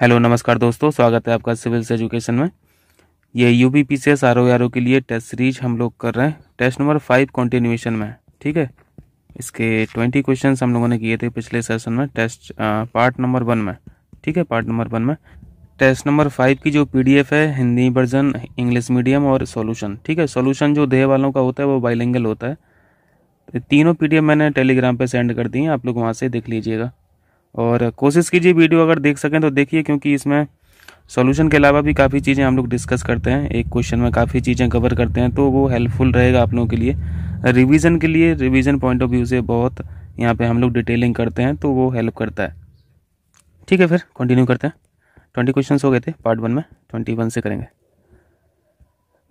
Hello नमस्कार दोस्तों, स्वागत है आपका सिविल्स एजुकेशन में। ये यूपी पीसीएस आरओ के लिए टेस्ट सीरीज हम लोग कर रहे हैं। टेस्ट नंबर 5 कंटिन्यूएशन में, ठीक है। इसके 20 क्वेश्चंस हम लोगों ने किए थे पिछले सेशन में, टेस्ट पार्ट नंबर 1 में, ठीक है। पार्ट नंबर 1 में टेस्ट नंबर 5 की जो पीडीएफ है, हिंदी वर्जन, इंग्लिश मीडियम और सॉल्यूशन, ठीक है। सॉल्यूशन जो देह वालों का होता है वो बाइलिंगुअल होता है। तो तीनों पीडीएफ मैंने टेलीग्राम पे सेंड कर दी हैं, आप लोग वहाँ से देख लीजिएगा। और कोशिश कीजिए वीडियो अगर देख सकें तो देखिए, क्योंकि इसमें सॉल्यूशन के अलावा भी काफ़ी चीज़ें हम लोग डिस्कस करते हैं। एक क्वेश्चन में काफ़ी चीज़ें कवर करते हैं, तो वो हेल्पफुल रहेगा आप लोगों के लिए रिवीजन के लिए। रिवीजन पॉइंट ऑफ व्यू से बहुत यहाँ पे हम लोग डिटेलिंग करते हैं, तो वो हेल्प करता है, ठीक है। फिर कंटिन्यू करते हैं। 20 क्वेश्चन हो गए थे पार्ट 1 में, 21 से करेंगे।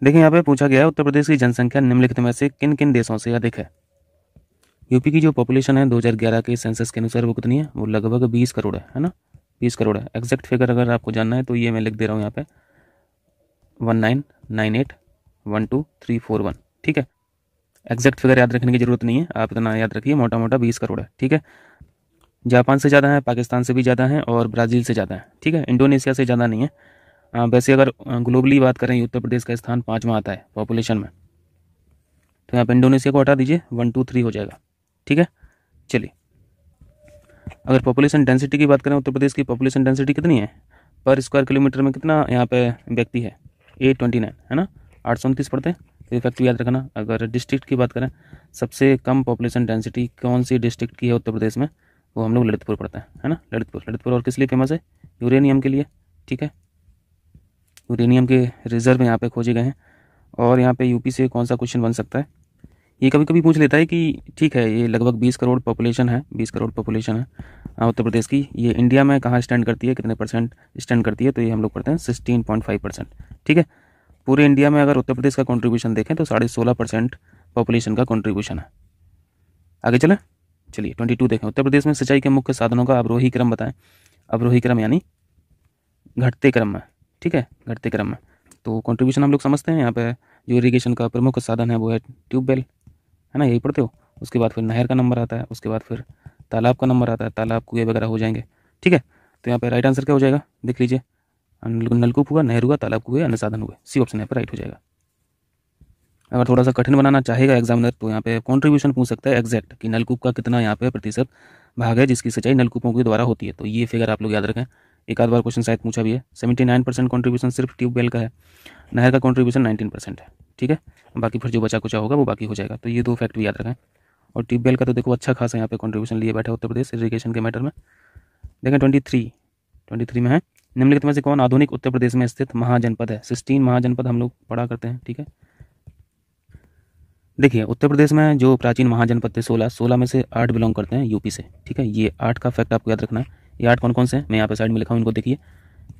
देखिए यहाँ पे पूछा गया है, उत्तर प्रदेश की जनसंख्या निम्नलिखित में से किन किन देशों से अधिक है। यूपी की जो पॉपुलेशन है 2011 के सेंसस के अनुसार वो कितनी है, वो लगभग 20 करोड़ है ना। 20 करोड़ है। एग्जैक्ट फिगर अगर आपको जानना है तो ये मैं लिख दे रहा हूँ यहाँ पे 19981231, ठीक है। एग्जैक्ट फिगर याद रखने की जरूरत नहीं है, आप इतना याद रखिए, मोटा मोटा 20 करोड़ है, ठीक है। जापान से ज़्यादा है, पाकिस्तान से भी ज़्यादा है और ब्राज़ील से ज़्यादा है, ठीक है। इंडोनेशिया से ज़्यादा नहीं है। वैसे अगर ग्लोबली बात करें, उत्तर प्रदेश का स्थान 5वां आता है पॉपुलेशन में, तो यहाँ पर इंडोनेशिया को हटा दीजिए, 1 2 3 हो जाएगा, ठीक है। चलिए, अगर पॉपुलेशन डेंसिटी की बात करें, उत्तर प्रदेश की पॉपुलेशन डेंसिटी कितनी है पर स्क्वायर किलोमीटर में, कितना यहाँ पे व्यक्ति है, 829 है ना, 829 पढ़ते हैं, तो इफेक्ट याद रखना। अगर डिस्ट्रिक्ट की बात करें, सबसे कम पॉपुलेशन डेंसिटी कौन सी डिस्ट्रिक्ट की है उत्तर प्रदेश में, वो हम लोग ललितपुर पढ़ते हैं, है ना। ललितपुर और किस लिए फेमस है, यूरेनियम के लिए, ठीक है। यूरेनियम के रिजर्व यहाँ पे खोजे गए हैं। और यहाँ पे यूपी से कौन सा क्वेश्चन बन सकता है, ये कभी कभी पूछ लेता है कि ठीक है, ये लगभग 20 करोड़ पॉपुलेशन है, 20 करोड़ पॉपुलेशन है उत्तर प्रदेश की, ये इंडिया में कहाँ स्टैंड करती है, कितने परसेंट स्टैंड करती है, तो ये हम लोग पढ़ते हैं 16.5%, ठीक है। पूरे इंडिया में अगर उत्तर प्रदेश का कंट्रीब्यूशन देखें तो 16.5% पॉपुलेशन का कंट्रीब्यूशन है। आगे चलें, चलिए 22 देखें। उत्तर प्रदेश में सिंचाई के मुख्य साधनों का अवरोही क्रम बताएं। अवरोही क्रम यानी घटते क्रम में, ठीक है, घटते क्रम में। तो कंट्रीब्यूशन हम लोग समझते हैं। यहाँ पे जो इरीगेशन का प्रमुख साधन है वो है ट्यूबवेल, है ना, यही पढ़ते हो। उसके बाद फिर नहर का नंबर आता है, उसके बाद फिर तालाब का नंबर आता है, तालाब कुएं वगैरह हो जाएंगे, ठीक है। तो यहाँ पे राइट आंसर क्या हो जाएगा, देख लीजिए, नलकूप हुआ, नहर हुआ, तालाब कुएं, अन्य साधन हुए, सी ऑप्शन यहाँ पे राइट हो जाएगा। अगर थोड़ा सा कठिन बनाना चाहेगा एग्जामिनर, तो यहाँ पे कॉन्ट्रीब्यूशन पूछ सकता है एग्जैक्ट, कि नलकूप का कितना यहाँ पे प्रतिशत भाग है जिसकी सिंचाई नलकूपों के द्वारा होती है, तो ये फिगर आप लोग याद रखें। एक आध बार क्वेश्चन शायद पूछा भी है। 79% कॉन्ट्रीब्यूशन सिर्फ ट्यूबवेल का है, नहर का कॉन्ट्रीब्यूशन 19% है, ठीक है। बाकी फिर जो बचा कुचा होगा वो बाकी हो जाएगा, तो ये 2 फैक्ट भी याद रखें। और ट्यूबवेल का तो देखो अच्छा खासा यहाँ पे कॉन्ट्रीब्यूशन लिए बैठा उत्तर प्रदेश इरीगेशन के मैटर में। देखें 23 में है, निम्नलिखित में से कौन आधुनिक उत्तर प्रदेश में स्थित महाजनपद है। 16 महाजनपद हम लोग पढ़ा करते हैं, ठीक है। देखिए उत्तर प्रदेश में जो प्राचीन महाजनपद थे 16 में से 8 बिलोंग करते हैं यूपी से, ठीक है। ये 8 का फैक्ट आपको याद रखना है। ये 8 कौन कौन से हैं, मैं यहाँ पे साइड में लिखा हूँ, इनको देखिए,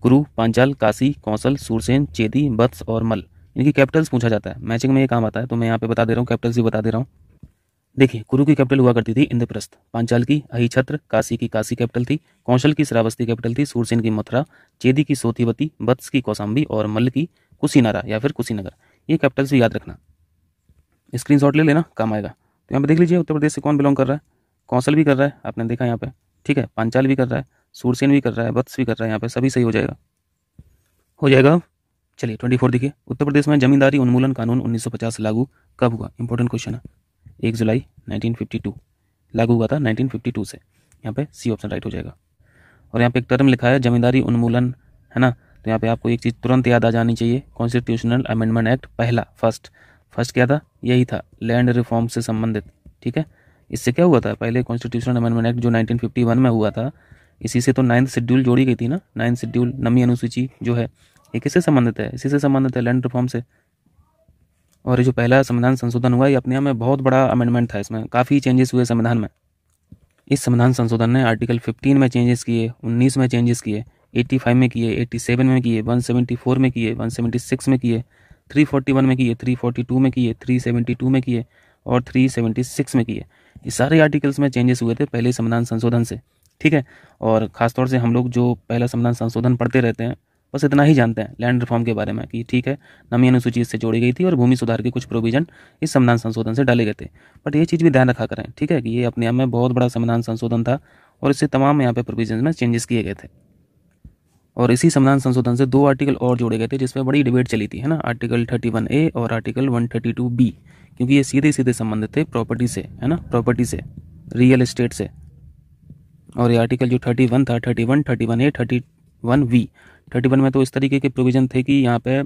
कुरु, पांचाल, काशी, कौशल, सूरसेन, चेदी, वत्स और मल। इनकी कैपिटल्स पूछा जाता है, मैचिंग में ये काम आता है, तो मैं यहाँ पे बता दे रहा हूँ, कैपिटल्स भी बता दे रहा हूँ। देखिए, कुरु की कैपिटल हुआ करती थी इंद्रप्रस्थ, पांचाल की अहिछत्र, काशी की काशी कैपिटल थी, कौशल की श्रावस्ती कैपिटल थी, सूरसेन की मथुरा, चेदी की सोतीवती, वत्स की कौशाम्बी और मल्ल की कुशीनारा या फिर कुशीनगर। ये कैपिटल्स भी याद रखना, स्क्रीनशॉट ले लेना, काम आएगा। तो यहाँ पे देख लीजिए उत्तर प्रदेश से कौन बिलोंग कर रहा है, कौशल भी कर रहा है, आपने देखा यहाँ पे, ठीक है, पांचाल भी कर रहा है, सूरसेन भी कर रहा है, वत्स भी कर रहा है, यहाँ पे सभी सही हो जाएगा, हो जाएगा। चलिए 24 देखिए, उत्तर प्रदेश में जमींदारी उन्मूलन कानून 1950 लागू कब हुआ, इंपॉर्टेंट क्वेश्चन है। 1 जुलाई 1952 लागू हुआ था, 1952 से, यहाँ पे सी ऑप्शन राइट हो जाएगा। और यहाँ पे एक टर्म लिखा है जमींदारी उन्मूलन, है ना, तो यहाँ पे आपको एक चीज़ तुरंत याद आ जानी चाहिए, कॉन्स्टिट्यूशनल अमेंडमेंट एक्ट पहला, फर्स्ट क्या था, यही था, लैंड रिफॉर्म से संबंधित, ठीक है। इससे क्या हुआ था, पहले कॉन्स्टिट्यूशनल अमेंडमेंट एक्ट जो 1951 में हुआ था, इसी से तो 9th शेड्यूल जोड़ी गई थी ना, 9th शेड्यूल नवीं अनुसूची जो है, ये किससे संबंधित है, इसी से संबंधित है, लैंड रिफॉर्म से। और ये जो पहला संविधान संशोधन हुआ, ये अपने आप में बहुत बड़ा अमेंडमेंट था, इसमें काफ़ी चेंजेस हुए संविधान में। इस संविधान संशोधन ने आर्टिकल 15 में चेंजेस किए, 19 में चेंजेस किए, 85 में किए, 87 में किए, 174 में किए, 176 में किए, 341 में किए, 342 में किए, 372 में किए और 376 में किए। ये सारे आर्टिकल्स में चेंजेस हुए थे पहले संविधान संशोधन से, ठीक है। और ख़ासतौर से हम लोग जो पहला संविधान संशोधन पढ़ते रहते हैं, बस इतना ही जानते हैं लैंड रिफॉर्म के बारे में, कि ठीक है, नवीं अनुसूची इससे जोड़ी गई थी और भूमि सुधार के कुछ प्रोविजन इस संविधान संशोधन से डाले गए थे। बट ये चीज़ भी ध्यान रखा करें, ठीक है, कि ये अपने आप में बहुत बड़ा संविधान संशोधन था और इससे तमाम यहाँ पे प्रोविजन में चेंजेस किए गए थे। और इसी संविधान संशोधन से 2 आर्टिकल और जोड़े गए थे जिसमें बड़ी डिबेट चली थी, है ना, आर्टिकल 31A और आर्टिकल 132B, क्योंकि ये सीधे सीधे संबंधित थे प्रॉपर्टी से, है ना, प्रॉपर्टी से, रियल एस्टेट से। और ये आर्टिकल जो 31 था, 31, 31A, 31V, 31 में तो इस तरीके के प्रोविज़न थे कि यहाँ पे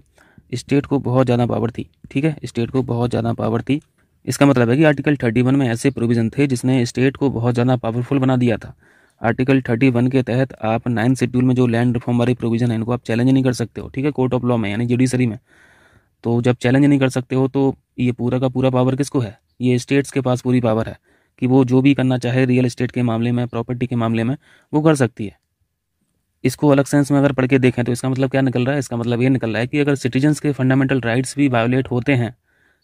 स्टेट को बहुत ज़्यादा पावर थी, ठीक है, स्टेट को बहुत ज़्यादा पावर थी। इसका मतलब है कि आर्टिकल 31 में ऐसे प्रोविज़न थे जिसने स्टेट को बहुत ज़्यादा पावरफुल बना दिया था। आर्टिकल 31 के तहत आप 9th शेड्यूल में जो लैंड रिफॉर्म वाले प्रोविज़न है इनको आप चैलेंज नहीं कर सकते हो, ठीक है, कोर्ट ऑफ लॉ में यानी जुडिशरी में। तो जब चैलेंज नहीं कर सकते हो तो ये पूरा का पूरा पावर किसको है? ये स्टेट्स के पास पूरी पावर है कि वो जो भी करना चाहे रियल एस्टेट के मामले में, प्रॉपर्टी के मामले में, वो कर सकती है। इसको अलग सेंस में अगर पढ़ के देखें तो इसका मतलब क्या निकल रहा है? इसका मतलब ये निकल रहा है कि अगर सिटीजन्स के फंडामेंटल राइट्स भी वायोलेट होते हैं,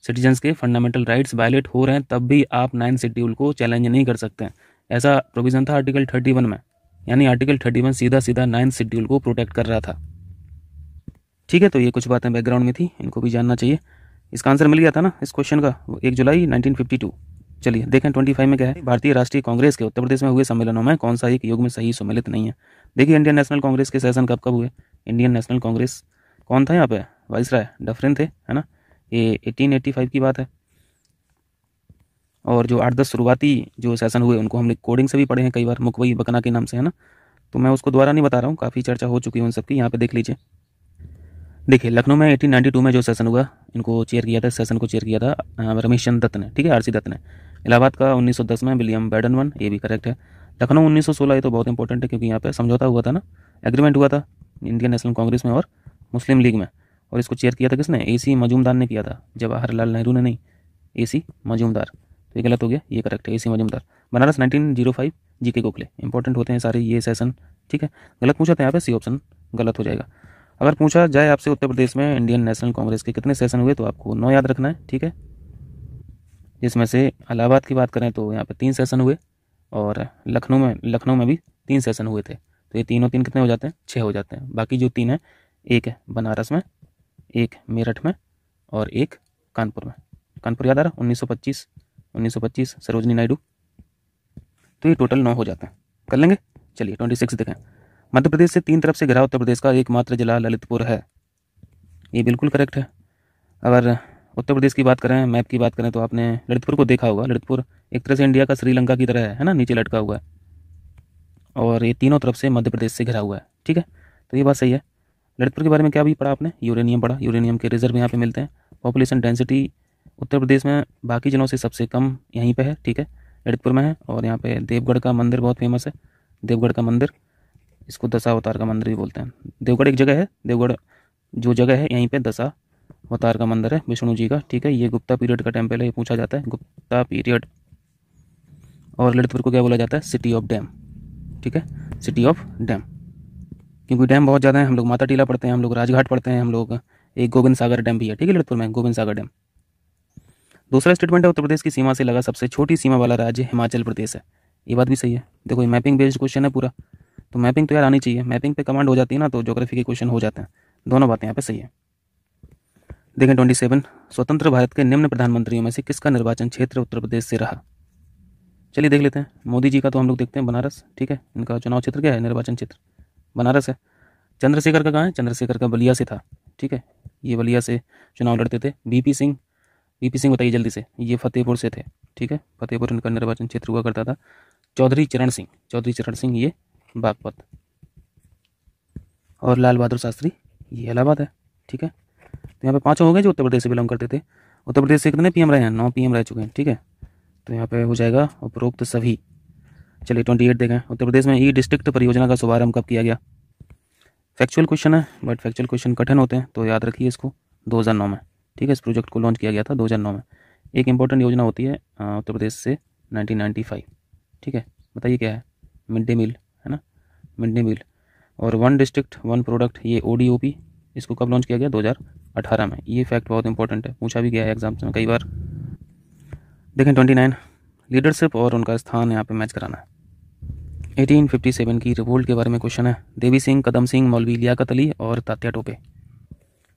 सिटीजन्स के फंडामेंटल राइट्स वायोलेट हो रहे हैं, तब भी आप 9th शेड्यूल को चैलेंज नहीं कर सकते हैं। ऐसा प्रोविज़न था आर्टिकल 31 में, यानी आर्टिकल 31 सीधा सीधा 9th शेड्यूल को प्रोटेक्ट कर रहा था। ठीक है, तो ये कुछ बातें बैकग्राउंड में थी, इनको भी जानना चाहिए। इसका आंसर मिल गया था ना इस क्वेश्चन का, 1 जुलाई 1952। चलिए देखें 25 में क्या है। भारतीय राष्ट्रीय कांग्रेस के उत्तर प्रदेश में हुए सम्मेलनों में कौन सा एक योग में सही सम्मिलित नहीं है? देखिए इंडियन नेशनल कांग्रेस के सेशन कब कब हुए? इंडियन नेशनल कांग्रेस कौन था यहाँ पे? वाइसराय डफरिन थे, है ना, ये 1885 की बात है। और जो 8-10 शुरुआती जो सेशन हुए उनको हमने कोडिंग से भी पढ़े हैं कई बार, मुकवई बकना के नाम से, है ना, तो मैं उसको दोबारा नहीं बता रहा हूँ, काफ़ी चर्चा हो चुकी है उन सबकी, यहाँ पे देख लीजिए। देखिए लखनऊ में 1892 में जो सेशन हुआ, इनको चेयर किया था, सेशन को चेयर किया था रमेश चंद्र दत्त ने, ठीक है, आरसी दत्त ने। इलाहाबाद का 1910 में विलियम बैडन, ये भी करेक्ट है। लखनऊ 1916, ये तो बहुत इंपॉर्टेंट है क्योंकि यहाँ पे समझौता हुआ था ना, एग्रीमेंट हुआ था इंडियन नेशनल कांग्रेस में और मुस्लिम लीग में, और इसको चेयर किया था किसने? AC मजूमदार ने किया था, जवाहरलाल नेहरू ने नहीं, AC मजूमदार। तो ये गलत हो गया, ये करेक्ट है, AC Majumdar. Banaras 1905, GK Gokhale. Important होते हैं सारे ये सेशन, ठीक है। गलत पूछा था यहाँ पे, सी ऑप्शन गलत हो जाएगा। अगर पूछा जाए आपसे उत्तर प्रदेश में इंडियन नेशनल कांग्रेस के कितने सेशन हुए, तो आपको 9 याद रखना है, ठीक है। जिसमें से इलाहाबाद की बात करें तो यहाँ पे 3 सेशन हुए, और लखनऊ में भी 3 सेशन हुए थे। तो ये तीनों तीन कितने हो जाते हैं? 6 हो जाते हैं। बाकी जो 3 है, एक है बनारस में, एक मेरठ में, और एक कानपुर में। कानपुर याद आ रहा? 1925 सरोजनी नायडू। तो ये टोटल 9 हो जाते हैं, कर लेंगे। चलिए 26 देखें। मध्य प्रदेश से 3 तरफ से घिरा उत्तर प्रदेश का एकमात्र जिला ललितपुर है। ये बिल्कुल करेक्ट है। अगर उत्तर प्रदेश की बात करें, मैप की बात करें, तो आपने ललितपुर को देखा होगा। ललितपुर एक तरह से इंडिया का श्रीलंका की तरह है ना, नीचे लटका हुआ है, और ये तीनों तरफ से मध्य प्रदेश से घिरा हुआ है, ठीक है। तो ये बात सही है। ललितपुर के बारे में क्या भी पढ़ा आपने? यूरेनियम पढ़ा, यूरेनियम के रिजर्व यहाँ पे मिलते हैं। पॉपुलेशन डेंसिटी उत्तर प्रदेश में बाकी जिलों से सबसे कम यहीं पे है, ठीक है, ललितपुर में है। और यहाँ पे देवगढ़ का मंदिर बहुत फेमस है, देवगढ़ का मंदिर, इसको दशावतार का मंदिर भी बोलते हैं। देवगढ़ एक जगह है, देवगढ़ जो जगह है यहीं पे दशावतार का मंदिर है विष्णु जी का, ठीक है। ये गुप्ता पीरियड का टेम्पल है, ये पूछा जाता है, गुप्ता पीरियड। और ललितपुर को क्या बोला जाता है? सिटी ऑफ डैम, ठीक है, सिटी ऑफ डैम, क्योंकि डैम बहुत ज़्यादा है। हम लोग माता टीला पढ़ते हैं, हम लोग राजघाट पढ़ते हैं, हम लोग एक गोविंद सागर डैम भी है, ठीक है, ललितपुर में गोविंद सागर डैम। दूसरा स्टेटमेंट है, उत्तर प्रदेश की सीमा से लगा सबसे छोटी सीमा वाला राज्य हिमाचल प्रदेश है। ये बात भी सही है। देखो ये मैपिंग बेस्ड क्वेश्चन है पूरा, तो मैपिंग तो यार आनी चाहिए। मैपिंग पे कमांड हो जाती है ना, तो ज्योग्राफी के क्वेश्चन हो जाते हैं। दोनों बातें यहाँ पे सही है। देखें 27, स्वतंत्र भारत के निम्न प्रधानमंत्रियों में से किसका निर्वाचन क्षेत्र उत्तर प्रदेश से रहा? चलिए देख लेते हैं। मोदी जी का तो हम लोग देखते हैं बनारस, ठीक है, इनका चुनाव क्षेत्र क्या है? निर्वाचन क्षेत्र बनारस है। चंद्रशेखर का कहाँ है? चंद्रशेखर का बलिया से था, ठीक है, ये बलिया से चुनाव लड़ते थे। वीपी सिंह बताइए जल्दी से, ये फतेहपुर से थे, ठीक है, फतेहपुर इनका निर्वाचन क्षेत्र हुआ करता था। चौधरी चरण सिंह ये बागपत। और लाल बहादुर शास्त्री ये इलाहाबाद है, ठीक है। तो यहाँ पे 5 हो गए जो उत्तर प्रदेश से बिलोंग करते थे। उत्तर प्रदेश से कितने PM रहे हैं? 9 PM रह चुके हैं, ठीक है। तो यहाँ पे हो जाएगा उपरोक्त सभी। चलिए 28 देखें। उत्तर प्रदेश में ई डिस्ट्रिक्ट परियोजना का शुभारंभ कब किया गया? फैक्चुअल क्वेश्चन है, बट फैक्चुअल क्वेश्चन कठिन होते हैं, तो याद रखिए इसको, 2009 में, ठीक है। इस प्रोजेक्ट को लॉन्च किया गया था 2009 में। एक इंपॉर्टेंट योजना होती है उत्तर प्रदेश से 1995, ठीक है। बताइए क्या है? मिड डे मील, है ना, मिड डे मील। और 1 डिस्ट्रिक्ट 1 प्रोडक्ट, ये ODOP, इसको कब लॉन्च किया गया? 2018 में। ये फैक्ट बहुत इंपॉर्टेंट है, पूछा भी गया है एग्जाम्स में कई बार। देखें 29, लीडरशिप और उनका स्थान यहाँ पे मैच कराना है। 1857 की रिवोल्ट के बारे में क्वेश्चन है। देवी सिंह, कदम सिंह, मौलवी लियाकत अली और तात्या टोपे।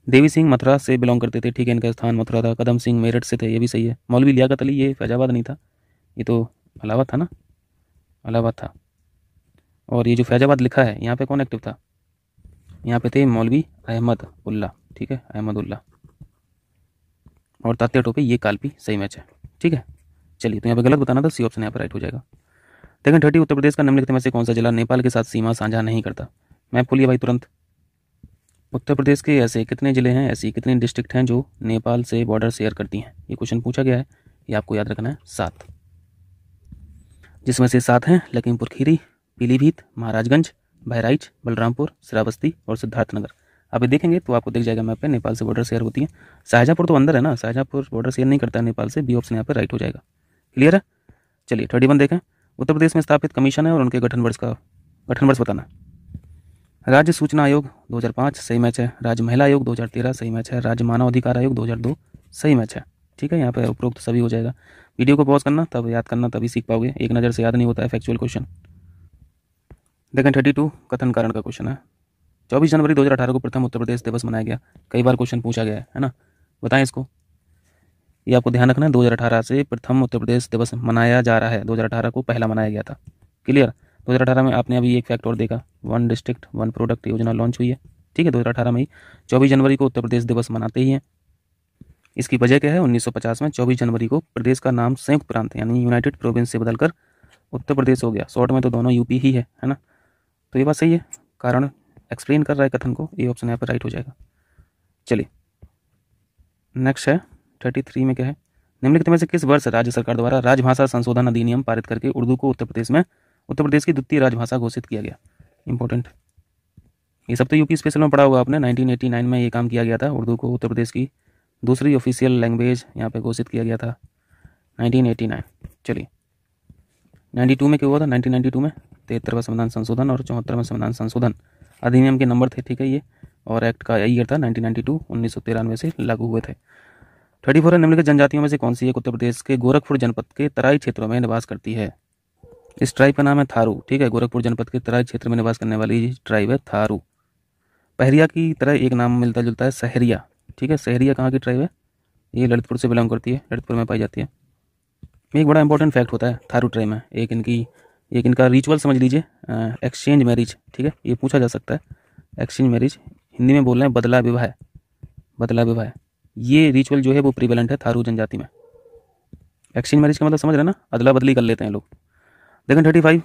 देवी सिंह मथुरा से बिलोंग करते थे, ठीक है, इनका स्थान मथुरा था। कदम सिंह मेरठ से थे, ये भी सही है। मौलवी लियाकत अली ये फैजाबाद नहीं था, ये तो इलाहाबाद था ना, इलाहाबाद था। और ये जो फैजाबाद लिखा है यहाँ पे कौन एक्टिव था? यहाँ पे थे मौलवी अहमद उल्ला, ठीक है, अहमद उल्ला, और तात्या टोपे, ये कालपी, सही मैच है, ठीक है। चलिए, तो यहाँ पे गलत बताना था, सी ऑप्शन यहाँ पर राइट हो जाएगा। सेकंड 30, उत्तर प्रदेश का निम्नलिखित में से कौन सा जिला नेपाल के साथ सीमा साझा नहीं करता? मैप खोलिए भाई तुरंत। उत्तर प्रदेश के ऐसे कितने जिले हैं, ऐसी कितनी डिस्ट्रिक्ट हैं जो नेपाल से बॉर्डर शेयर करती हैं? ये क्वेश्चन पूछा गया है, ये आपको याद रखना है, 7, जिसमें से 7 हैं लखीमपुर खीरी, पीलीभीत, महाराजगंज, बहराइच, बलरामपुर, श्रावस्ती और सिद्धार्थनगर। आप ये देखेंगे तो आपको दिख जाएगा मैप पे, नेपाल से बॉर्डर शेयर होती है। शाहजहाँपुर तो अंदर है ना, शाहजहाँपुर बॉर्डर शेयर नहीं करता है नेपाल से, बी ऑप्शन यहाँ पर राइट हो जाएगा। क्लियर है? चलिए 31 देखें। उत्तर प्रदेश में स्थापित कमीशन है और उनके गठन वर्ष बताना। राज्य सूचना आयोग 2005, सही मैच है। राज्य महिला आयोग 2013, सही मैच है। राज्य मानव अधिकार आयोग 2002, सही मैच है, ठीक है। यहाँ पे उपरोक्त सभी हो जाएगा। वीडियो को पॉज करना, तब याद करना, तभी सीख पाओगे, एक नज़र से याद नहीं होता है फैक्चुअल क्वेश्चन। देखें 32 कथन कारण का क्वेश्चन है। 24 जनवरी 2018 को प्रथम उत्तर प्रदेश दिवस मनाया गया। कई बार क्वेश्चन पूछा गया है ना, बताएं इसको। ये आपको ध्यान रखना है, 2018 से प्रथम उत्तर प्रदेश दिवस मनाया जा रहा है। 2018 को पहला मनाया गया था। क्लियर? 2018 में आपने अभी एक फैक्ट और देखा, 1 डिस्ट्रिक्ट 1 प्रोडक्ट योजना लॉन्च हुई है, ठीक है। 2018 में ही 24 जनवरी को उत्तर प्रदेश दिवस मनाते ही हैं। इसकी वजह क्या है? 1950 में 24 जनवरी को प्रदेश का नाम संयुक्त प्रांत यानी यूनाइटेड प्रोविंस से बदलकर उत्तर प्रदेश हो गया। शॉर्ट में तो दोनों यूपी ही है ना। तो ये बात सही है, कारण एक्सप्लेन कर रहा है कथन को, ये ऑप्शन यहाँ पर राइट हो जाएगा। चलिए नेक्स्ट है 33 में क्या है? निम्नलिखित में से किस वर्ष राज्य सरकार द्वारा राजभाषा संशोधन अधिनियम पारित करके उर्दू को उत्तर प्रदेश की द्वितीय राजभाषा घोषित किया गया? इंपॉर्टेंट, ये सब तो यूपी स्पेशल में पढ़ा होगा आपने। 1989 में ये काम किया गया था, उर्दू को उत्तर प्रदेश की दूसरी ऑफिशियल लैंग्वेज यहाँ पे घोषित किया गया था 1989। चलिए 92 में क्या हुआ था? 1992 में 73वां संविधान संशोधन और 74वां संविधान संशोधन अधिनियम के नंबर थे, ठीक है ये, और एक्ट का ईयर था 1992, 1993 से लागू हुए थे। 34 है, निम्नलिखित जनजातियों में से कौन सी एक उत्तर प्रदेश के गोरखपुर जनपद के तराई क्षेत्रों में निवास करती है? इस ट्राइब का नाम है थारू, ठीक है। गोरखपुर जनपद के तराई क्षेत्र में निवास करने वाली ट्राइब है थारू। पहरिया की तरह एक नाम मिलता जुलता है सहरिया, ठीक है। सहरिया कहाँ की ट्राइब है? ये ललितपुर से बिलोंग करती है, ललितपुर में पाई जाती है। एक बड़ा इंपॉर्टेंट फैक्ट होता है थारू ट्राइब में, एक इनका रिचुअल समझ लीजिए, एक्सचेंज मैरिज, ठीक है। ये पूछा जा सकता है, एक्सचेंज मैरिज, हिंदी में बोल रहे हैं बदला विवाह, बदला विवाह, ये रिचुअल जो है वो प्रिवेलेंट है थारू जनजाति में। एक्सचेंज मैरिज का मतलब समझ रहे ना, अदला बदली कर लेते हैं लोग। देखें 35,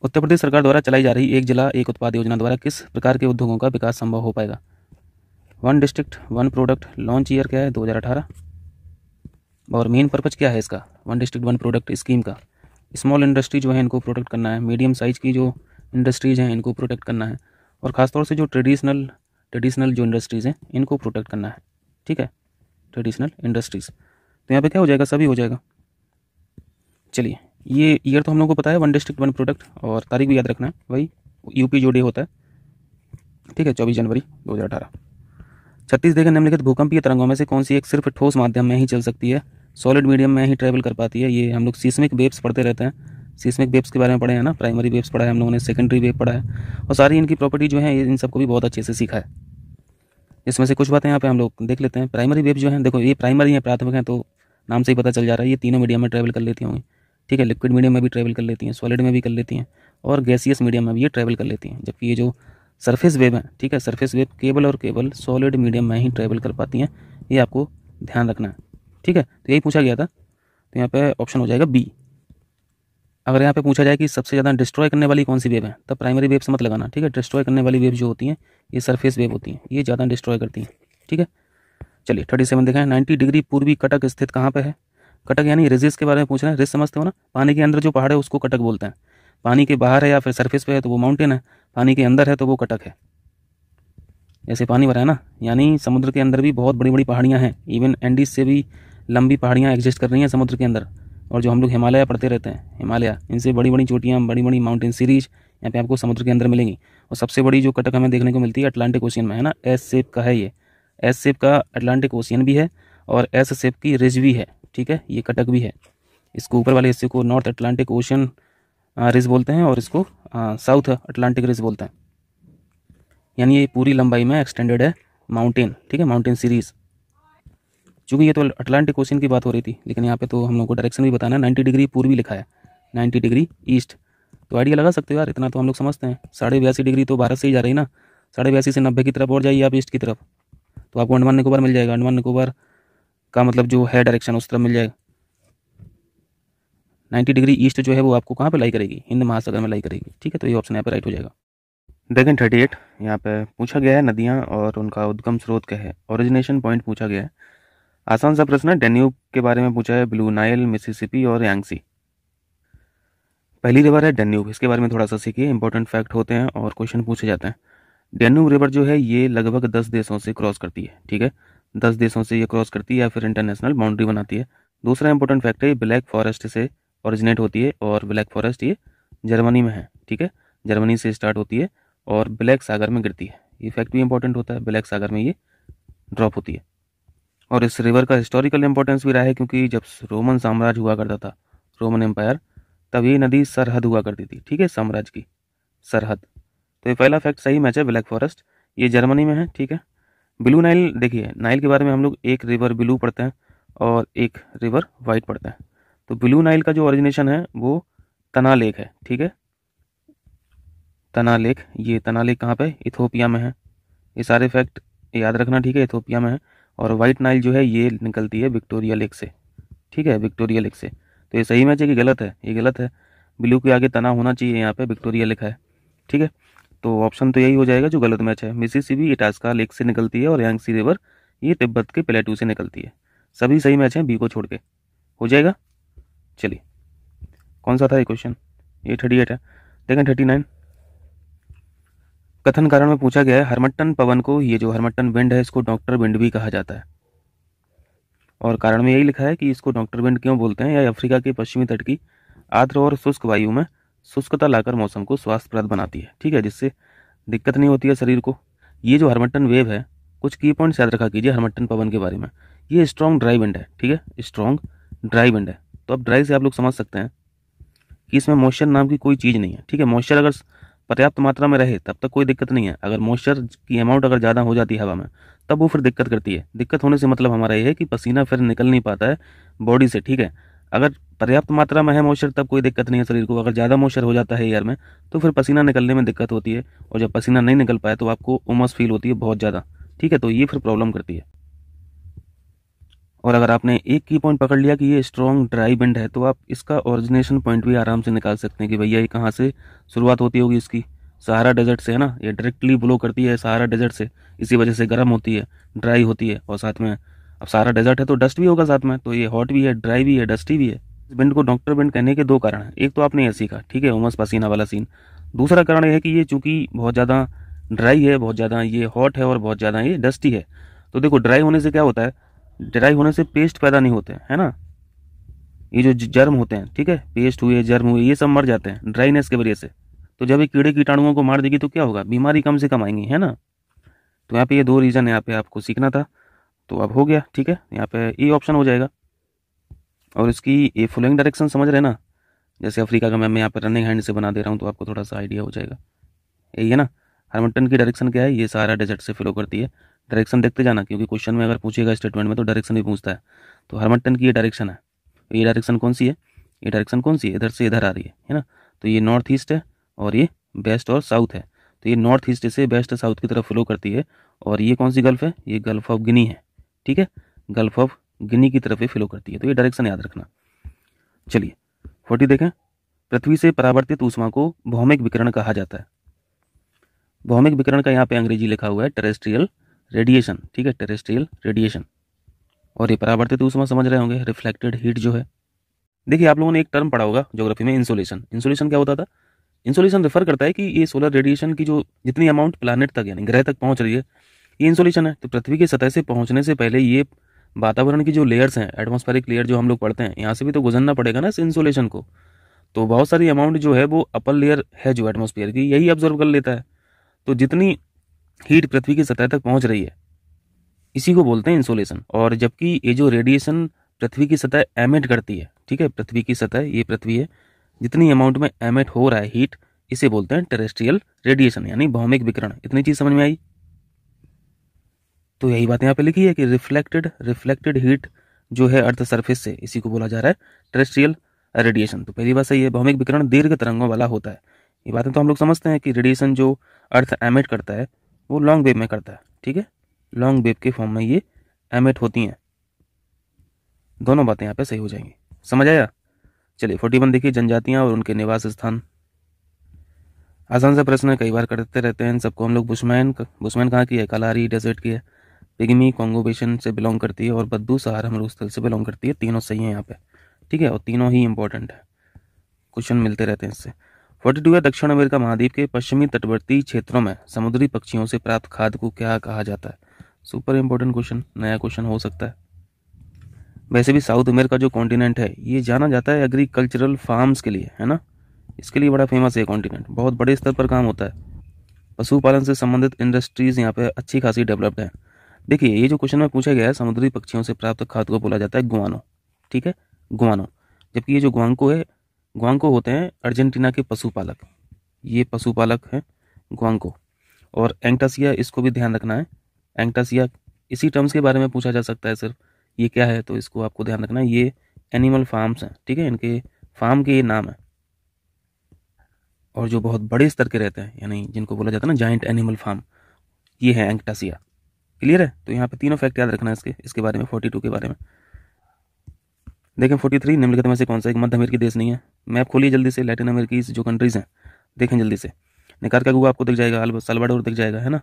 उत्तर प्रदेश सरकार द्वारा चलाई जा रही एक जिला एक उत्पाद योजना द्वारा किस प्रकार के उद्योगों का विकास संभव हो पाएगा? 1 डिस्ट्रिक्ट 1 प्रोडक्ट, लॉन्च ईयर क्या है? 2018, और मेन पर्पज क्या है इसका 1 डिस्ट्रिक्ट 1 प्रोडक्ट स्कीम का? स्मॉल इंडस्ट्री जो है इनको प्रोटेक्ट करना है, मीडियम साइज की जो इंडस्ट्रीज हैं इनको प्रोटेक्ट करना है, और ख़ासतौर से जो ट्रेडिशनल जो इंडस्ट्रीज़ हैं इनको प्रोटेक्ट करना है, ठीक है, ट्रेडिशनल इंडस्ट्रीज़। तो यहाँ पे क्या हो जाएगा? सभी हो जाएगा। चलिए ये ईयर तो हम लोग को पता है 1 डिस्ट्रिक्ट 1 प्रोडक्ट, और तारीख भी याद रखना है भाई, यूपी जो डे होता है, ठीक है, 24 जनवरी 2018। 36 देखें, निम्नलिखित भूकंपीय तरंगों में से कौन सी एक सिर्फ ठोस माध्यम में ही चल सकती है, सॉलिड मीडियम में ही ट्रैवल कर पाती है? ये हम लोग सीस्मिक वेव्स पढ़ते रहते हैं, सीस्मिक वेव्स के बारे में पढ़े हैं ना, प्राइमरी वेव्स पढ़ा है हम लोगों ने, सेकेंडरी वेव पढ़ा है, और सारी इनकी प्रॉपर्टी जो है इन सबको भी बहुत अच्छे से सीखा है। इसमें से कुछ बातें यहाँ पे हम लोग देख लेते हैं। प्राइमरी वेव जो है, देखो ये प्राइमरी है, प्राथमिक है, तो नाम से ही पता चल जा रहा है ये तीनों मीडियम में ट्रैवल कर लेती होंगी, ठीक है। लिक्विड मीडियम में भी ट्रैवल कर लेती हैं, सॉलिड में भी कर लेती हैं, और गैसियस मीडियम में भी ये ट्रैवल कर लेती हैं। जबकि ये जो सरफेस वेव है, ठीक है, सरफेस वेव केवल और केवल सॉलिड मीडियम में ही ट्रैवल कर पाती हैं, ये आपको ध्यान रखना है, ठीक है। तो यही पूछा गया था, तो यहाँ पे ऑप्शन हो जाएगा बी। अगर यहाँ पे पूछा जाए कि सबसे ज़्यादा डिस्ट्रॉय करने वाली कौन सी वेव है, तब प्राइमरी वेव से मत लगाना, ठीक है। डिस्ट्रॉय करने वाली वेव जो होती हैं ये सरफेस वेव होती हैं, ये ज़्यादा डिस्ट्रॉय करती हैं, ठीक है। चलिए 37 देखें, 90 डिग्री पूर्वी कटक स्थित कहाँ पे है? कटक यानी रिजिस के बारे में पूछ रहे हैं। रिज समझते हो ना, पानी के अंदर जो पहाड़ है उसको कटक बोलते हैं। पानी के बाहर है या फिर सरफेस पे है तो वो माउंटेन है, पानी के अंदर है तो वो कटक है। जैसे पानी भरा है ना, यानी समुद्र के अंदर भी बहुत बड़ी बड़ी पहाड़ियाँ हैं, इवन एंडीज से भी लंबी पहाड़ियाँ एग्जिस्ट कर रही हैं समुद्र के अंदर। और जो हम लोग हिमालय पढ़ते रहते हैं, हिमालय, इनसे बड़ी बड़ी चोटियाँ, बड़ी बड़ी माउंटेन सीरीज यहाँ पे आपको समुद्र के अंदर मिलेंगी। और सबसे बड़ी जो कटक हमें देखने को मिलती है अटलांटिक ओशियन में, है ना, एस शेप का है ये, एस शेप का अटलांटिक ओशियन भी है और एस शेप की रिज भी है, ठीक है, ये कटक भी है। इसको ऊपर वाले हिस्से को नॉर्थ अटलांटिक ओशियन रिज बोलते हैं और इसको साउथ अटलांटिक रिज बोलते हैं। यानी ये पूरी लंबाई में एक्सटेंडेड है माउंटेन, ठीक है, माउंटेन सीरीज। चूँकि ये तो अटलांटिक ओशियन की बात हो रही थी, लेकिन यहाँ पे तो हम लोग को डायरेक्शन भी बताना है। 90 डिग्री पूर्वी लिखा है, 90 डिग्री ईस्ट, तो आइडिया लगा सकते हो यार, इतना तो हम लोग समझते हैं। 82.5 डिग्री तो भारत से ही जा रही है ना, 82.5 से 90 की तरफ और जाइए आप ईस्ट की तरफ, तो आपको अंडमान निकोबार मिल जाएगा। अंडमान निकोबार का मतलब जो है डायरेक्शन उस तरफ मिल जाएगा। 90 डिग्री ईस्ट जो है वो आपको कहाँ पे लाई करेगी, हिंद महासागर में लाई करेगी। ठीक है, तो ये ऑप्शन यहाँ पे राइट हो जाएगा। देखें 38 यहाँ पे पूछा गया है नदियाँ और उनका उद्गम स्रोत क्या है, ओरिजिनेशन पॉइंट पूछा गया है। आसान सा प्रश्न है, डेन्यूब के बारे में पूछा है, ब्लू नाइल, मिसिसिपी और यांगसी। पहली रिवर है डेन्यूब, इसके बारे में थोड़ा सा सीखिए, इंपॉर्टेंट फैक्ट होते हैं और क्वेश्चन पूछे जाते हैं। डेन्यूब रिवर जो है ये लगभग 10 देशों से क्रॉस करती है। ठीक है, 10 देशों से ये क्रॉस करती है या फिर इंटरनेशनल बाउंड्री बनाती है। दूसरा इंपॉर्टेंट फैक्ट है, ये ब्लैक फॉरेस्ट से ओरिजिनेट होती है और ब्लैक फॉरेस्ट ये जर्मनी में है। ठीक है, जर्मनी से स्टार्ट होती है और ब्लैक सागर में गिरती है। ये फैक्ट भी इंपॉर्टेंट होता है, ब्लैक सागर में ये ड्रॉप होती है। और इस रिवर का हिस्टोरिकल इंपॉर्टेंस भी रहा है, क्योंकि जब रोमन साम्राज्य हुआ करता था, रोमन एम्पायर, तब ये नदी सरहद हुआ करती थी। ठीक है, साम्राज्य की सरहद। तो ये पहला फैक्ट सही मैच है, ब्लैक फॉरेस्ट ये जर्मनी में है। ठीक है, ब्लू नाइल, देखिए नाइल के बारे में हम लोग एक रिवर ब्लू पढ़ते हैं और एक रिवर वाइट पढ़ते हैं। तो ब्लू नाइल का जो ओरिजिनेशन है वो तना लेक है। ठीक है, तना लेक, ये तना लेक कहाँ पे, इथोपिया में है। ये सारे फैक्ट याद रखना। ठीक है, इथोपिया में है। और वाइट नाइल जो है ये निकलती है विक्टोरिया लेक से। ठीक है, विक्टोरिया लेक से। तो ये सही मैच है कि गलत है, ये गलत है। ब्लू के आगे तना होना चाहिए, यहाँ पे विक्टोरिया लिखा है। ठीक है, तो ऑप्शन तो यही हो जाएगा जो गलत मैच है। मिसिसिपी इटास्का लेक से निकलती है और यांगसी रिवर ये तिब्बत के प्लेटू से निकलती है। सभी सही मैच हैं बी को छोड़ के, हो जाएगा। चलिए, कौन सा था ये क्वेश्चन, ये 38 है। देखें 39, कथन कारण में पूछा गया है, हरमट्टन पवन को, ये जो हरमट्टन विंड है इसको डॉक्टर विंड भी कहा जाता है। और कारण में यही लिखा है कि इसको डॉक्टर विंड क्यों बोलते हैं, यह अफ्रीका के पश्चिमी तट की आर्द्र और शुष्क वायु में शुष्कता लाकर मौसम को स्वास्थ्यप्रद बनाती है। ठीक है, जिससे दिक्कत नहीं होती है शरीर को। ये जो हरमट्टन वेव है, कुछ की पॉइंट्स याद रखा कीजिए हरमट्टन पवन के बारे में। ये स्ट्रॉन्ग ड्राई विंड है। ठीक है, स्ट्रॉन्ग ड्राई विंड है। तो अब ड्राई से आप लोग समझ सकते हैं कि इसमें मॉइस्चर नाम की कोई चीज़ नहीं है। ठीक है, मॉइस्चर अगर पर्याप्त मात्रा में रहे तब तक कोई दिक्कत नहीं है। अगर मॉइस्चर की अमाउंट अगर ज़्यादा हो जाती है हवा में, तब वो फिर दिक्कत करती है। दिक्कत होने से मतलब हमारा ये है कि पसीना फिर निकल नहीं पाता है बॉडी से। ठीक है, अगर पर्याप्त मात्रा में है मॉइस्चर तब कोई दिक्कत नहीं है शरीर को। अगर ज़्यादा मॉइस्चर हो जाता है एयर में तो फिर पसीना निकलने में दिक्कत होती है, और जब पसीना नहीं निकल पाए तो आपको उमस फील होती है बहुत ज़्यादा। ठीक है, तो ये फिर प्रॉब्लम करती है। और अगर आपने एक की पॉइंट पकड़ लिया कि ये स्ट्रॉन्ग ड्राई विंड है, तो आप इसका ओरिजिनेशन पॉइंट भी आराम से निकाल सकते हैं कि भैया ये कहाँ से शुरुआत होती होगी इसकी। सहारा डेजर्ट से है ना, ये डायरेक्टली ब्लो करती है सहारा डेजर्ट से, इसी वजह से गर्म होती है, ड्राई होती है। और साथ में अब सहारा डेजर्ट है तो डस्ट भी होगा साथ में, तो ये हॉट भी है, ड्राई भी है, डस्टी भी है। इस विंड को डॉक्टर विंड कहने के दो कारण हैं। एक तो आपने ये सीखा, ठीक है, उमस पसीना वाला सीन। दूसरा कारण ये है कि ये चूंकि बहुत ज़्यादा ड्राई है, बहुत ज़्यादा ये हॉट है और बहुत ज़्यादा ये डस्टी है। तो देखो ड्राई होने से क्या होता है, ड्राई होने से पेस्ट पैदा नहीं होते हैं, है ना। ये जो जर्म होते हैं, ठीक है, पेस्ट हुए, जर्म हुए, ये सब मर जाते हैं ड्राइनेस की वजह से। तो जब ये कीड़े कीटाणुओं को मार देगी तो क्या होगा, बीमारी कम से कम आएंगी, है ना। तो यहाँ पे ये दो रीज़न यहाँ पे आपको सीखना था, तो अब हो गया। ठीक है, यहाँ पे ए ऑप्शन हो जाएगा। और इसकी ये फ्लोइंग डायरेक्शन समझ रहे हैं ना, जैसे अफ्रीका का मैं यहाँ पे रनिंग हैंड से बना दे रहा हूँ तो आपको थोड़ा सा आइडिया हो जाएगा। यही है ना, हरमट्टन की डायरेक्शन क्या है, ये सहारा डेजर्ट से फ्लो करती है। डायरेक्शन देखते जाना, क्योंकि क्वेश्चन में अगर पूछेगा स्टेटमेंट में तो डायरेक्शन भी पूछता है। तो हरमट्टन की ये डायरेक्शन है, ये डायरेक्शन कौन सी है, ये डायरेक्शन कौन सी है, इधर से इधर आ रही है ना। तो ये नॉर्थ ईस्ट है और ये वेस्ट और साउथ है। तो ये नॉर्थ ईस्ट से वेस्ट साउथ की तरफ फ्लो करती है। और ये कौन सी गल्फ है, ये गल्फ ऑफ गिनी है। ठीक है, गल्फ ऑफ गिनी की तरफ ये फ्लो करती है। तो ये डायरेक्शन याद रखना। चलिए 40 देखें, पृथ्वी से परावर्तित ऊष्मा को भौमिक विकिरण कहा जाता है। भौमिक विकिरण का यहाँ पे अंग्रेजी लिखा हुआ है टेरेस्ट्रियल रेडिएशन। ठीक है, टेरेस्ट्रियल रेडिएशन। और ये परावर्तित ऊष्मा समझ रहे होंगे, रिफ्लेक्टेड हीट जो है। देखिए आप लोगों ने एक टर्म पढ़ा होगा ज्योग्राफी में, इंसोलेशन। इंसोलेशन क्या होता था, इंसोलेशन रेफर करता है कि ये सोलर रेडिएशन की जो जितनी अमाउंट प्लानट तक यानी ग्रह तक पहुंच रही है, ये इंसोलेशन है। तो पृथ्वी की सतह से पहुंचने से पहले ये वातावरण की जो लेयर्स हैं, एटमॉस्फेरिक लेयर जो हम लोग पढ़ते हैं, यहाँ से भी तो गुजरना पड़ेगा ना इस इंसोलेशन को। तो बहुत सारी अमाउंट जो है वो अपर लेयर है जो एटमॉस्फेयर की, यही ऑब्जर्व कर लेता है। तो जितनी हीट पृथ्वी की सतह तक पहुंच रही है, इसी को बोलते हैं इंसोलेशन। और जबकि ये जो रेडिएशन पृथ्वी की सतह एमिट करती है, ठीक है, पृथ्वी की सतह, ये पृथ्वी है, जितनी अमाउंट में एमिट हो रहा है हीट, इसे बोलते हैं टेरेस्ट्रियल रेडिएशन यानी भौमिक विकिरण। इतनी चीज समझ में आई। तो यही बात यहाँ पे लिखी है कि रिफ्लेक्टेड हीट जो है अर्थ सरफेस से, इसी को बोला जा रहा है टेरेस्ट्रियल रेडिएशन। तो पहली बात सही है, भौमिक विकिरण दीर्घ तरंगों वाला होता है। ये बातें तो हम लोग समझते हैं कि रेडिएशन जो अर्थ एमिट करता है वो लॉन्ग वेव में करता है, ठीक है, लॉन्ग वेव के फॉर्म में ये एमिट होती हैं। दोनों बातें यहाँ पे सही हो जाएंगी, समझ आया। चलिए 41 देखिए, जनजातियां और उनके निवास स्थान। आसान सा प्रश्न है, कई बार करते रहते हैं इन सबको हम लोग। बुशमैन कहाँ की है? कलारी डेजर्ट की है। पिग्मी कॉन्गो बेसिन से बिलोंग करती है, और बद्दू सहारा मरुस्थल से बिलोंग करती है। तीनों सही है यहाँ पे, ठीक है, और तीनों ही इंपॉर्टेंट है, क्वेश्चन मिलते रहते हैं इससे। 42 है, दक्षिण अमेरिका महाद्वीप के पश्चिमी तटवर्ती क्षेत्रों में समुद्री पक्षियों से प्राप्त खाद्य को क्या कहा जाता है? सुपर इंपॉर्टेंट क्वेश्चन, नया क्वेश्चन हो सकता है। वैसे भी साउथ अमेरिका जो कॉन्टिनेंट है ये जाना जाता है एग्रीकल्चरल फार्म्स के लिए, है ना, इसके लिए बड़ा फेमस है कॉन्टिनेंट, बहुत बड़े स्तर पर काम होता है। पशुपालन से संबंधित इंडस्ट्रीज यहाँ पे अच्छी खासी डेवलप्ड है। देखिए ये जो क्वेश्चन में पूछा गया है, समुद्री पक्षियों से प्राप्त खाद्य को बोला जाता है गुआनो, ठीक है, गुआनो। जबकि ये जो गुआंको है, गुआंको होते हैं अर्जेंटीना के पशुपालक, ये पशुपालक हैं गुआंको। और एंक्टासिया, इसको भी ध्यान रखना है, एंक्टासिया इसी टर्म्स के बारे में पूछा जा सकता है सिर्फ, ये क्या है तो इसको आपको ध्यान रखना है। ये एनिमल फार्म्स हैं, ठीक है, इनके फार्म के ये नाम है, और जो बहुत बड़े स्तर के रहते हैं, यानी जिनको बोला जाता है ना जाइंट एनिमल फार्म, ये है एंक्टासिया। क्लियर है? तो यहाँ पे तीनों फैक्ट याद रखना है इसके बारे में, 42 के बारे में। देखें 43, निम्नलिखित में से कौन सा एक मध्य अमेरिकी देश नहीं है? मैप खोलिए जल्दी से, लैटिन अमेरिकी जो कंट्रीज हैं देखें जल्दी से। निकारागुआ आपको दिख जाएगा, साल्वाडोर दिख जाएगा, है ना,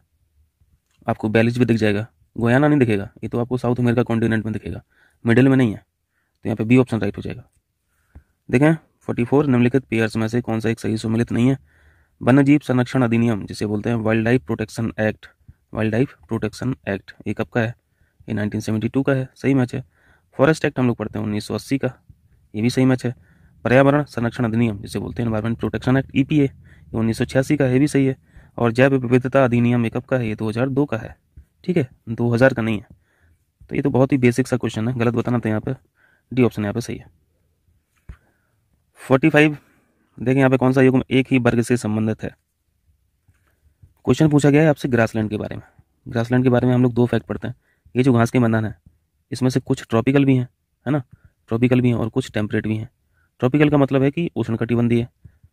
आपको बेलिज भी दिख जाएगा, गुयाना नहीं दिखेगा, ये तो आपको साउथ अमेरिका कॉन्टिनेंट में दिखेगा, मिडिल में नहीं है, तो यहाँ पे बी ऑप्शन राइट हो जाएगा। देखें 44, निम्नलिखित पेयर्स में से कौन सा एक सही सम्मिलित नहीं है? वन्यजीव संरक्षण अधिनियम जिसे बोलते हैं wild life protection act, wild life protection act ये कब का है? ये 1972 का है, सही मैच है। फॉरेस्ट एक्ट हम लोग पढ़ते हैं 1980 का, ये भी सही मैच है। पर्यावरण संरक्षण अधिनियम जिसे बोलते हैं एनवायरमेंट प्रोटेक्शन एक्ट EPA, ये 1986 का है, ये भी सही है। और जैव विविधता अधिनियम ये कब का है? ये 2002 का है, ठीक है, 2000 का नहीं है। तो ये तो बहुत ही बेसिक सा क्वेश्चन है, गलत बताना था यहाँ पे, डी ऑप्शन यहाँ पे सही है। 45, देखें यहाँ पे कौन सा युग्म एक ही वर्ग से संबंधित है? क्वेश्चन पूछा गया है आपसे ग्रासलैंड के बारे में। ग्रासलैंड के बारे में हम लोग 2 फैक्ट पढ़ते हैं। ये जो घास के मैदान है इसमें से कुछ ट्रॉपिकल भी हैं, है ना, ट्रॉपिकल भी हैं, और कुछ टेम्परेट भी हैं। ट्रॉपिकल का मतलब है कि उष्णकटिबंधीय,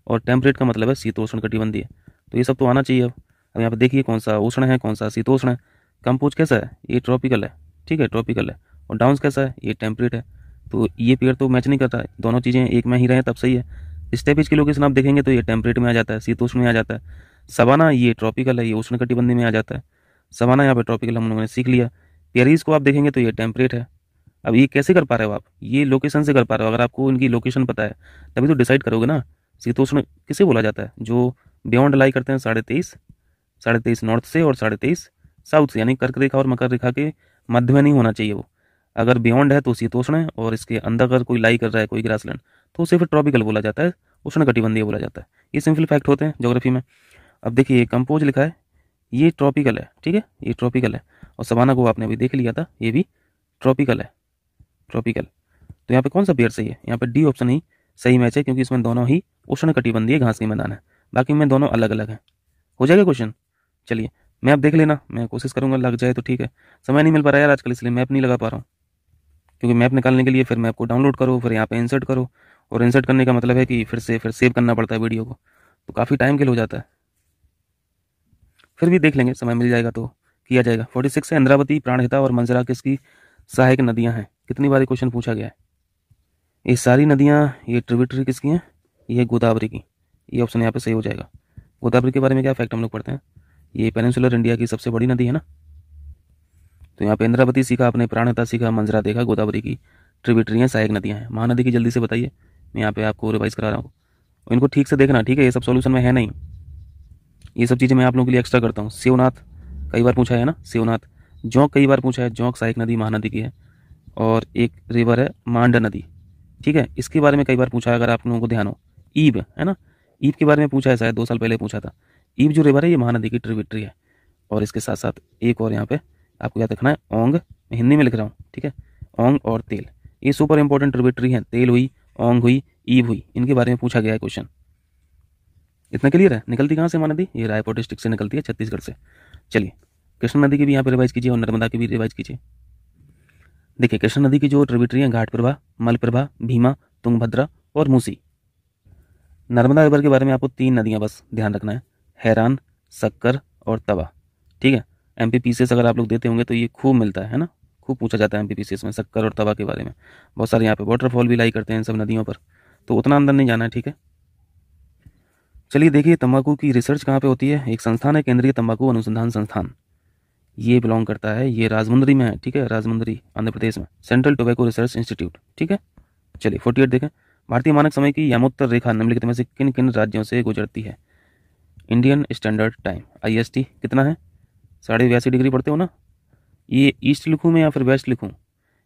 और टेम्परेट का मतलब है शीतोष्ण कटिबंधीय। तो ये सब तो आना चाहिए। अब यहाँ पे देखिए कौन सा उष्ण है, कौन सा शीतोष्ण है। कंपोज कैसा है? ये ट्रॉपिकल है, ठीक है, ट्रॉपिकल है। और डाउन्स कैसा है? ये टेम्परेट है। तो ये पेयर तो मैच नहीं करता है, दोनों चीज़ें एक में ही रहें तब सही है। स्टेपेज की लोकेशन आप देखेंगे तो ये टेम्परेट में आ जाता है, शीतोष्ण में आ जाता है। सवाना ये ट्रॉपिकल है, ये उष्णकटिबंधीय में आ जाता है। सवाना यहाँ पे ट्रॉपिकल हम लोगों ने सीख लिया। पेरीज को आप देखेंगे तो ये टेम्परेट है। अब ये कैसे कर पा रहे हो आप? ये लोकेशन से कर पा रहे हो। अगर आपको इनकी लोकेशन पता है तभी तो डिसाइड करोगे ना। शीतोष्ण किसे बोला जाता है? जो बियॉन्ड लाई करते हैं 23.5 नॉर्थ से और 23.5 साउथ से, यानी कर्क रेखा और मकर रेखा के मध्य में नहीं होना चाहिए वो। अगर बियॉन्ड है तो शीतोष्ण है, और इसके अंदर अगर कोई लाई कर रहा है कोई ग्रासलैंड तो उसे फिर ट्रॉपिकल बोला जाता है, उष्णकटिबंधीय बोला जाता है। ये सिंपल फैक्ट होते हैं ज्योग्राफी में। अब देखिए कंपोज लिखा है, ये ट्रॉपिकल है, ठीक है, ये ट्रॉपिकल है। और सवाना को आपने अभी देख लिया था, ये भी ट्रॉपिकल है, ट्रॉपिकल। तो यहाँ पे कौन सा पेयर सही है? यहाँ पे डी ऑप्शन ही सही मैच है, क्योंकि इसमें दोनों ही उष्णकटिबंधीय घास के मैदान है, बाकी में दोनों अलग अलग हैं। हो जाएगा क्वेश्चन। चलिए मैप देख लेना, मैं कोशिश करूंगा लग जाए तो ठीक है। समय नहीं मिल पा रहा यार आजकल, इसलिए मैप नहीं लगा पा रहा हूँ, क्योंकि मैप निकालने के लिए फिर मैप को डाउनलोड करो, फिर यहाँ पे इंसर्ट करो, और इंसर्ट करने का मतलब है कि फिर सेव करना पड़ता है वीडियो को, तो काफ़ी टाइम के लिए हो जाता है। फिर भी देख लेंगे, समय मिल जाएगा तो किया जाएगा। 46 है, इंद्रावती, प्राणहिता और मंजरा किसकी सहायक नदियां हैं? कितनी बार क्वेश्चन पूछा गया है। ये सारी नदियां, ये ट्रिब्यूटरी किसकी हैं? ये गोदावरी की, ये ऑप्शन यहाँ पे सही हो जाएगा। गोदावरी के बारे में क्या फैक्ट हम लोग पढ़ते हैं? ये पेनिनसुलर इंडिया की सबसे बड़ी नदी है ना। तो यहाँ पे इंद्रावती सीखा आपने, प्राणहिता सीखा, मंजरा देखा, गोदावरी की ट्रिब्यूटरी हैं, सहायक नदियाँ हैं। महानदी की जल्दी से बताइए, मैं यहाँ पे आपको रिवाइज करा रहा हूँ, इनको ठीक से देखना, ठीक है, ये सब सॉल्यूशन में है नहीं, ये सब चीज़ें मैं आप लोगों के लिए एक्स्ट्रा करता हूँ। शिवनाथ कई बार पूछा है ना, शिवनाथ। जोंक कई बार पूछा है, जोंक सहायक नदी महानदी की है। और एक रिवर है मांड नदी, ठीक है, इसके बारे में कई बार पूछा है, अगर आप लोगों को ध्यान हो। ईब है ना, ईब के बारे में पूछा है, शायद 2 साल पहले पूछा था। ईब जो रिवर है ये महानदी की ट्रिब्यूटरी है। और इसके साथ साथ एक और यहाँ पे आपको याद रखना है, ओंग, मैं हिंदी में लिख रहा हूँ, ठीक है, ओंग और तेल, ये सुपर इंपॉर्टेंट ट्रिब्यूटरी हैं। तेल हुई, ओंग हुई, ईब हुई, इनके बारे में पूछा गया है क्वेश्चन। इतना क्लियर है? निकलती कहाँ से महानदी? ये रायपुर डिस्ट्रिक्ट से निकलती है, छत्तीसगढ़ से। चलिए कृष्ण नदी की भी यहाँ पे रिवाइज कीजिए, और नर्मदा की भी रिवाइज कीजिए। देखिए कृष्ण नदी की जो ट्रिब्यूटरी है, घाट प्रभा, मल प्रभा, भीमा, तुंगभद्रा और मूसी। नर्मदा रिवर के बारे में आपको 3 नदियाँ बस ध्यान रखना है, हैरान, शक्कर और तवा। ठीक है, एमपीपीसीएस अगर आप लोग देते होंगे तो ये खूब मिलता है ना, खूब पूछा जाता है एमपीपीसीएस में शक्कर और तवा के बारे में। बहुत सारे यहाँ पे वाटरफॉल भी लाई करते हैं इन सब नदियों पर, तो उतना अंदर नहीं जाना है। ठीक है, चलिए देखिए तंबाकू की रिसर्च कहाँ पे होती है। एक संस्थान है, केंद्रीय तंबाकू अनुसंधान संस्थान, ये बिलोंग करता है, ये राजमुंदरी में है। ठीक है, राजमुंदरी आंध्र प्रदेश में, सेंट्रल टोबैको रिसर्च इंस्टीट्यूट। ठीक है, चलिए 48 देखें। भारतीय मानक समय की यामोत्तर रेखा निम्नलिखित में से किन किन राज्यों से गुजरती है। इंडियन स्टैंडर्ड टाइम IST कितना है, 82.5 डिग्री पढ़ते हो ना। ये ईस्ट लिखूँ मैं या फिर वेस्ट लिखूँ,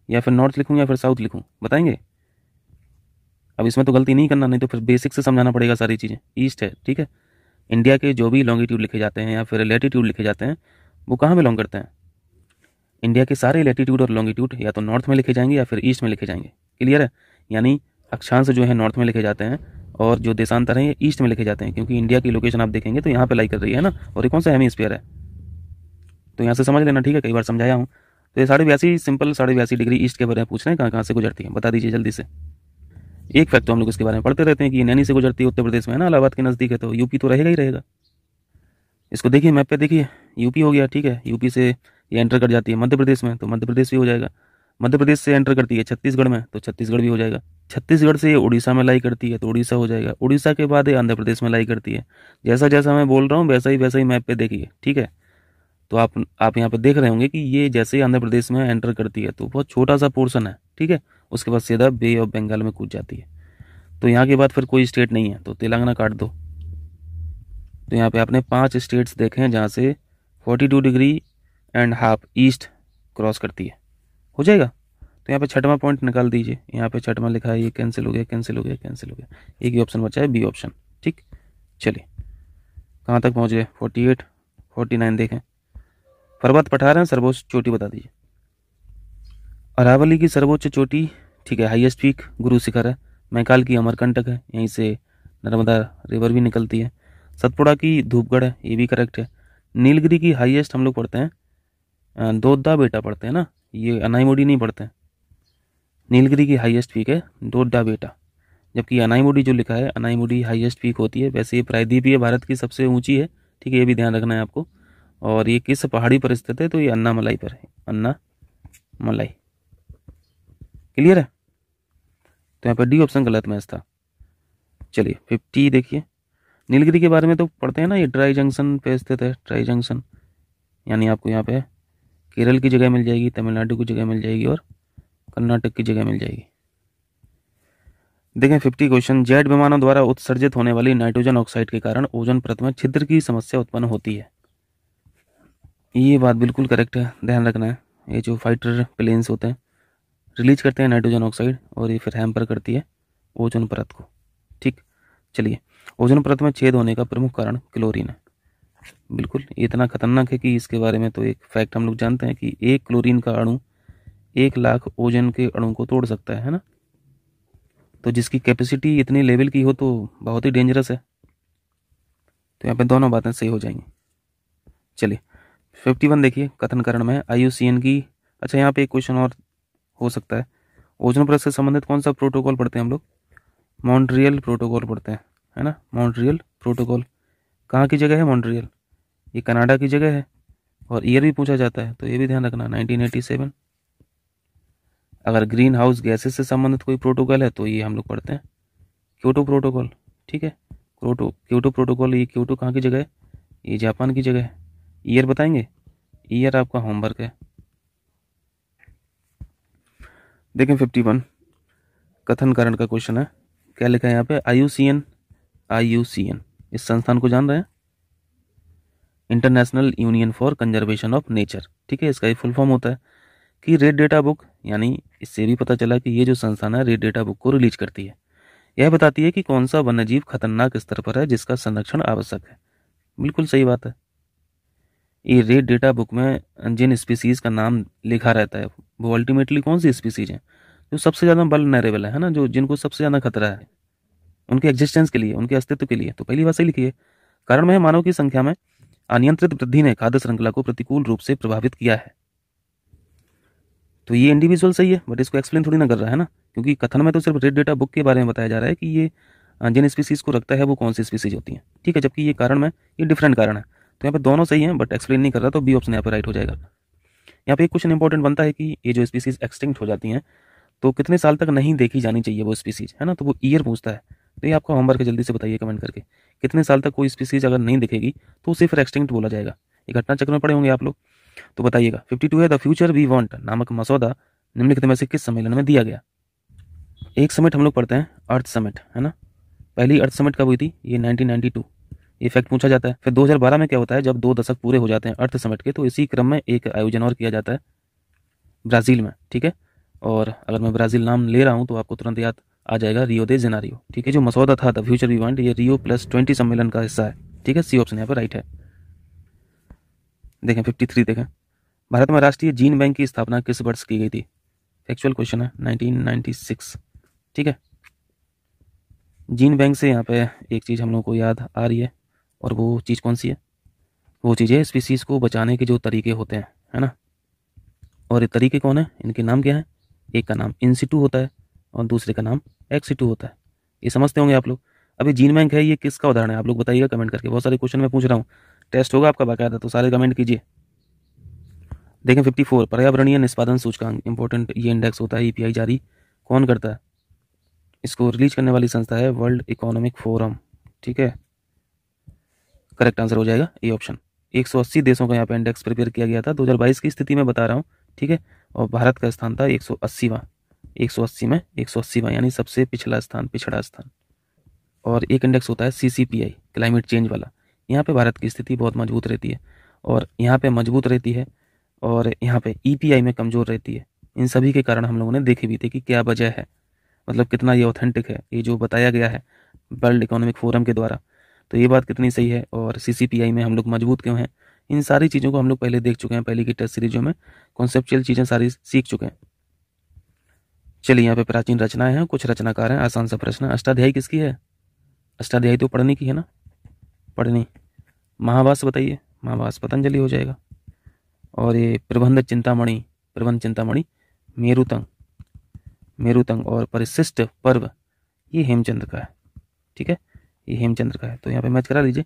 या फिर नॉर्थ लिखूँ या फिर साउथ लिखूँ, बताएंगे। अब इसमें तो गलती नहीं करना, नहीं तो फिर बेसिक से समझाना पड़ेगा सारी चीज़ें। ईस्ट है, ठीक है। इंडिया के जो भी लॉन्गिट्यूड लिखे जाते हैं या फिर लैटिट्यूड लिखे जाते हैं वो कहाँ बिलोंग करते हैं। इंडिया के सारे लैटिट्यूड और लॉन्गिट्यूड या तो नॉर्थ में लिखे जाएंगे या फिर ईस्ट में लिखे जाएंगे। क्लियर है, यानी अक्षांश जो है नॉर्थ में लिखे जाते हैं और जो देशांतर हैं ये ईस्ट में लिखे जाते हैं, क्योंकि इंडिया की लोकेशन आप देखेंगे तो यहाँ पे लाई कर रही है ना, और ये कौन सा हेमिस्फीयर है, तो यहाँ से समझ लेना। ठीक है, कई बार समझाया हूँ। तो ये 82.5 सिंपल 82.5 डिग्री ईस्ट के बारे में पूछ रहे हैं, कहाँ कहाँ से गुजरती है, बता दीजिए जल्दी से। एक फैक्ट तो हम लोग इसके बारे में पढ़ते रहते हैं कि ये नैनी से गुजरती है, उत्तर प्रदेश में है ना, इलाहाबाद के नज़दीक है, तो यूपी तो रहेगा ही रहेगा। इसको देखिए मैप पे, देखिए यूपी हो गया। ठीक है, यूपी से ये एंटर कर जाती है मध्य प्रदेश में, तो मध्य प्रदेश भी हो जाएगा। मध्य प्रदेश से एंटर करती है छत्तीसगढ़ में, तो छत्तीसगढ़ भी हो जाएगा। छत्तीसगढ़ से ये उड़ीसा में लाई करती है, तो उड़ीसा हो जाएगा। उड़ीसा के बाद ये आंध्र प्रदेश में लाई करती है। जैसा जैसा मैं बोल रहा हूँ वैसा ही मैप पे देखिए। ठीक है, तो आप यहाँ पे देख रहे होंगे कि ये जैसे ही आंध्र प्रदेश में एंटर करती है तो बहुत छोटा सा पोर्शन है। ठीक है, उसके बाद सीधा बे ऑफ बंगाल में कूद जाती है। तो यहाँ के बाद फिर कोई स्टेट नहीं है, तो तेलंगाना काट दो। तो यहाँ पे आपने 5 स्टेट्स देखे हैं जहाँ से 42.5 डिग्री ईस्ट क्रॉस करती है, हो जाएगा। तो यहाँ पे छठवां पॉइंट निकाल दीजिए। यहाँ पे छठवां लिखा है, ये कैंसिल हो गया, कैंसिल हो गया, कैंसिल हो गया। एक ही ऑप्शन बचा है, बी ऑप्शन। ठीक, चलिए कहाँ तक पहुँच गए, 48 49 देखें। पर्वत पठार है, सर्वोच्च चोटी बता दीजिए। अरावली की सर्वोच्च चोटी, ठीक है, हाईएस्ट पीक गुरु शिखर है। मैकाल की अमरकंटक है, यहीं से नर्मदा रिवर भी निकलती है। सतपुड़ा की धूपगढ़ है, ये भी करेक्ट है। नीलगिरी की हाईएस्ट हम लोग पढ़ते हैं दोड्डा बेटा पढ़ते हैं ना, ये अनाईमुडी नहीं पढ़ते हैं। नीलगिरी की हाईएस्ट पीक है दोड्डा बेटा, जबकि अनाईमुडी जो लिखा है, अनाईमुडी हाईएस्ट पीक होती है। वैसे ये प्रायद्वीपीय भारत की सबसे ऊंची है। ठीक है, ये भी ध्यान रखना है आपको। और ये किस पहाड़ी पर स्थित है, तो ये अन्नामलाई पर है, अन्नामलाई। क्लियर है, तो यहाँ पर डी ऑप्शन गलत मैच था। चलिए 50 देखिए। नीलगिरी के बारे में तो पढ़ते हैं ना, ये ड्राई जंक्शन पे स्थित है। ड्राई जंक्शन यानी आपको यहाँ पे केरल की जगह मिल जाएगी, तमिलनाडु की जगह मिल जाएगी और कर्नाटक की जगह मिल जाएगी। देखें 50 क्वेश्चन। जेट विमानों द्वारा उत्सर्जित होने वाली नाइट्रोजन ऑक्साइड के कारण ओजोन परत में छिद्र की समस्या उत्पन्न होती है। ये बात बिल्कुल करेक्ट है, ध्यान रखना है। ये जो फाइटर प्लेन्स होते हैं रिलीज करते हैं नाइट्रोजन ऑक्साइड, और ये फिर हैम्पर करती है ओजोन परत को। ठीक, चलिए ओजोन परत में छेद होने का प्रमुख कारण क्लोरीन है। बिल्कुल, ये इतना खतरनाक है कि इसके बारे में तो एक फैक्ट हम लोग जानते हैं कि एक क्लोरीन का अणु 1 लाख ओजन के अणु को तोड़ सकता है ना। तो जिसकी कैपेसिटी इतने लेवल की हो तो बहुत ही डेंजरस है। तो यहाँ पे दोनों बातें सही हो जाएंगी। चलिए 51 देखिए, कथन करण में IUCN की। अच्छा, यहाँ पे एक क्वेश्चन और हो सकता है। ओजोन परत से संबंधित कौन सा प्रोटोकॉल पढ़ते हैं हम लोग, मॉन्ट्रियल प्रोटोकॉल पढ़ते हैं, है ना। मॉन्ट्रियल प्रोटोकॉल कहाँ की जगह है, मॉन्ट्रियल ये कनाडा की जगह है। और ईयर भी पूछा जाता है, तो ये भी ध्यान रखना 1987। अगर ग्रीन हाउस गैसेस से संबंधित कोई प्रोटोकॉल है तो ये हम लोग पढ़ते हैं क्योटो प्रोटोकॉल। ठीक है, क्योटो प्रोटोकॉल, ये क्योटो कहाँ की जगह है, ये जापान की जगह है। ईयर बताएंगे, ईयर आपका होमवर्क है। देखें 51 कथन कारण का क्वेश्चन है। क्या लिखा है यहाँ पे, IUCN इस संस्थान को जान रहे हैं, international union for conservation of nature. ठीक है, इसका एक फुल फॉर्म होता है कि रेड डेटा बुक, यानी इससे भी पता चला कि ये जो संस्थान है रेड डेटा बुक को रिलीज करती है। यह बताती है कि कौन सा वन्यजीव खतरनाक स्तर पर है जिसका संरक्षण आवश्यक है। बिल्कुल सही बात है। ये रेड डेटा बुक में जिन स्पीसीज का नाम लिखा रहता है वो अल्टीमेटली कौन सी स्पीसीज हैं जो सबसे ज़्यादा वल्नरेबल है ना, जो जिनको सबसे ज़्यादा खतरा है उनके एग्जिस्टेंस के लिए, उनके अस्तित्व के लिए। तो पहली बात सही लिखी है। कारण में मानव की संख्या में अनियंत्रित वृद्धि ने खाद्य श्रृंखला को प्रतिकूल रूप से प्रभावित किया है। तो ये इंडिविजुअल सही है, बट इसको एक्सप्लेन थोड़ी ना कर रहा है ना, क्योंकि कथन में तो सिर्फ रेड डेटा बुक के बारे में बताया जा रहा है कि ये जिन स्पीसीज़ को रखता है वो कौन सी स्पीसीज होती हैं, ठीक है, जबकि ये कारण में ये डिफरेंट कारण है। तो यहाँ पे दोनों सही हैं, बट एक्सप्लेन नहीं कर रहा, तो बी ऑप्शन यहाँ पे राइट हो जाएगा। यहाँ पे एक क्वेश्चन इंपॉर्टेंट बनता है कि ये जो स्पीसीज एक्सटिंक्ट हो जाती हैं तो कितने साल तक नहीं देखी जानी चाहिए वो स्पीसीज, है ना, तो वो ईयर पूछता है। तो ये आपका होमवर्क है, जल्दी से बताइए कमेंट करके, कितने साल तक कोई स्पीसीज अगर नहीं दिखेगी तो उसे फिर एक्सटिंक्ट बोला जाएगा। ये घटना चक्र में पढ़े होंगे आप लोग, तो बताइएगा। 52 है, द फ्यूचर वी वांट नामक मसौदा निम्नलिखित में से किस सम्मेलन में दिया गया। एक समिट हम लोग पढ़ते हैं, अर्थ समिट, है ना, पहली अर्थ समिट कब हुई थी, ये 1992, ये फैक्ट पूछा जाता है। फिर 2012 में क्या होता है, जब 2 दशक पूरे हो जाते हैं अर्थ समिट के, तो इसी क्रम में एक आयोजन और किया जाता है ब्राज़ील में, ठीक है। और अगर मैं ब्राज़ील नाम ले रहा हूँ तो आपको तुरंत याद आ जाएगा रियो दे जेनेरियो, ठीक है। जो मसौदा था द फ्यूचर वी वांट, ये रियो +20 सम्मेलन का हिस्सा है, ठीक है। सी ऑप्शन यहाँ पर राइट है। देखें 53, देखें भारत में राष्ट्रीय जीन बैंक की स्थापना किस वर्ष की गई थी। एक्चुअल क्वेश्चन है, 1996, ठीक है। जीन बैंक से यहाँ पे एक चीज़ हम लोग को याद आ रही है, और वो चीज़ कौन सी है, वो चीज़ है स्पीसीज़ को बचाने के जो तरीके होते हैं, है ना। और ये तरीके कौन है, इनके नाम क्या है, एक का नाम इन सिटू होता है और दूसरे का नाम एक्स सिटू होता है। ये समझते होंगे आप लोग। अभी जीन बैंक है, ये किसका उदाहरण है, आप लोग बताइएगा कमेंट करके। बहुत सारे क्वेश्चन मैं पूछ रहा हूँ, टेस्ट होगा आपका बाकायदा, तो सारे कमेंट कीजिए। देखें 54, पर्यावरणीय निष्पादन सूचकांक, इंपॉर्टेंट ये इंडेक्स होता है, EPI जारी कौन करता है, इसको रिलीज करने वाली संस्था है वर्ल्ड इकोनॉमिक फोरम, ठीक है। करेक्ट आंसर हो जाएगा ए ऑप्शन। 180 देशों का यहाँ पे इंडेक्स प्रिपेयर किया गया था 2022 की स्थिति में बता रहा हूँ, ठीक है। और भारत का स्थान था 180वां, 180 में 180वां, यानी सबसे पिछला स्थान, पिछड़ा स्थान। और एक इंडेक्स होता है CCPI, क्लाइमेट चेंज वाला, यहाँ पे भारत की स्थिति बहुत मजबूत रहती है, और यहाँ पे मजबूत रहती है, और यहाँ पे EPI में कमज़ोर रहती है। इन सभी के कारण हम लोगों ने देखे भी थे कि क्या वजह है, मतलब कितना ये ऑथेंटिक है, ये जो बताया गया है वर्ल्ड इकोनॉमिक फोरम के द्वारा, तो ये बात कितनी सही है। और CCPI में हम लोग मजबूत क्यों हैं, इन सारी चीज़ों को हम लोग पहले देख चुके हैं, पहले की टेस्ट सीरीजों में कॉन्सेप्चुअल चीज़ें सारी सीख चुके हैं। चलिए यहाँ पे प्राचीन रचनाएं हैं, कुछ रचनाकार हैं, आसान सा प्रश्न। अष्टाध्यायी किसकी है, अष्टाध्यायी तो पढ़नी की है ना, पढ़नी। महाभास बताइए, महाभास पतंजलि हो जाएगा। और ये प्रबंध चिंतामणि मेरुतंग, मेरुतंग और परिशिष्ट पर्व, ये हेमचंद्र का है, ठीक है, ये हेमचंद्र का है। तो यहाँ पे मैच करा लीजिए,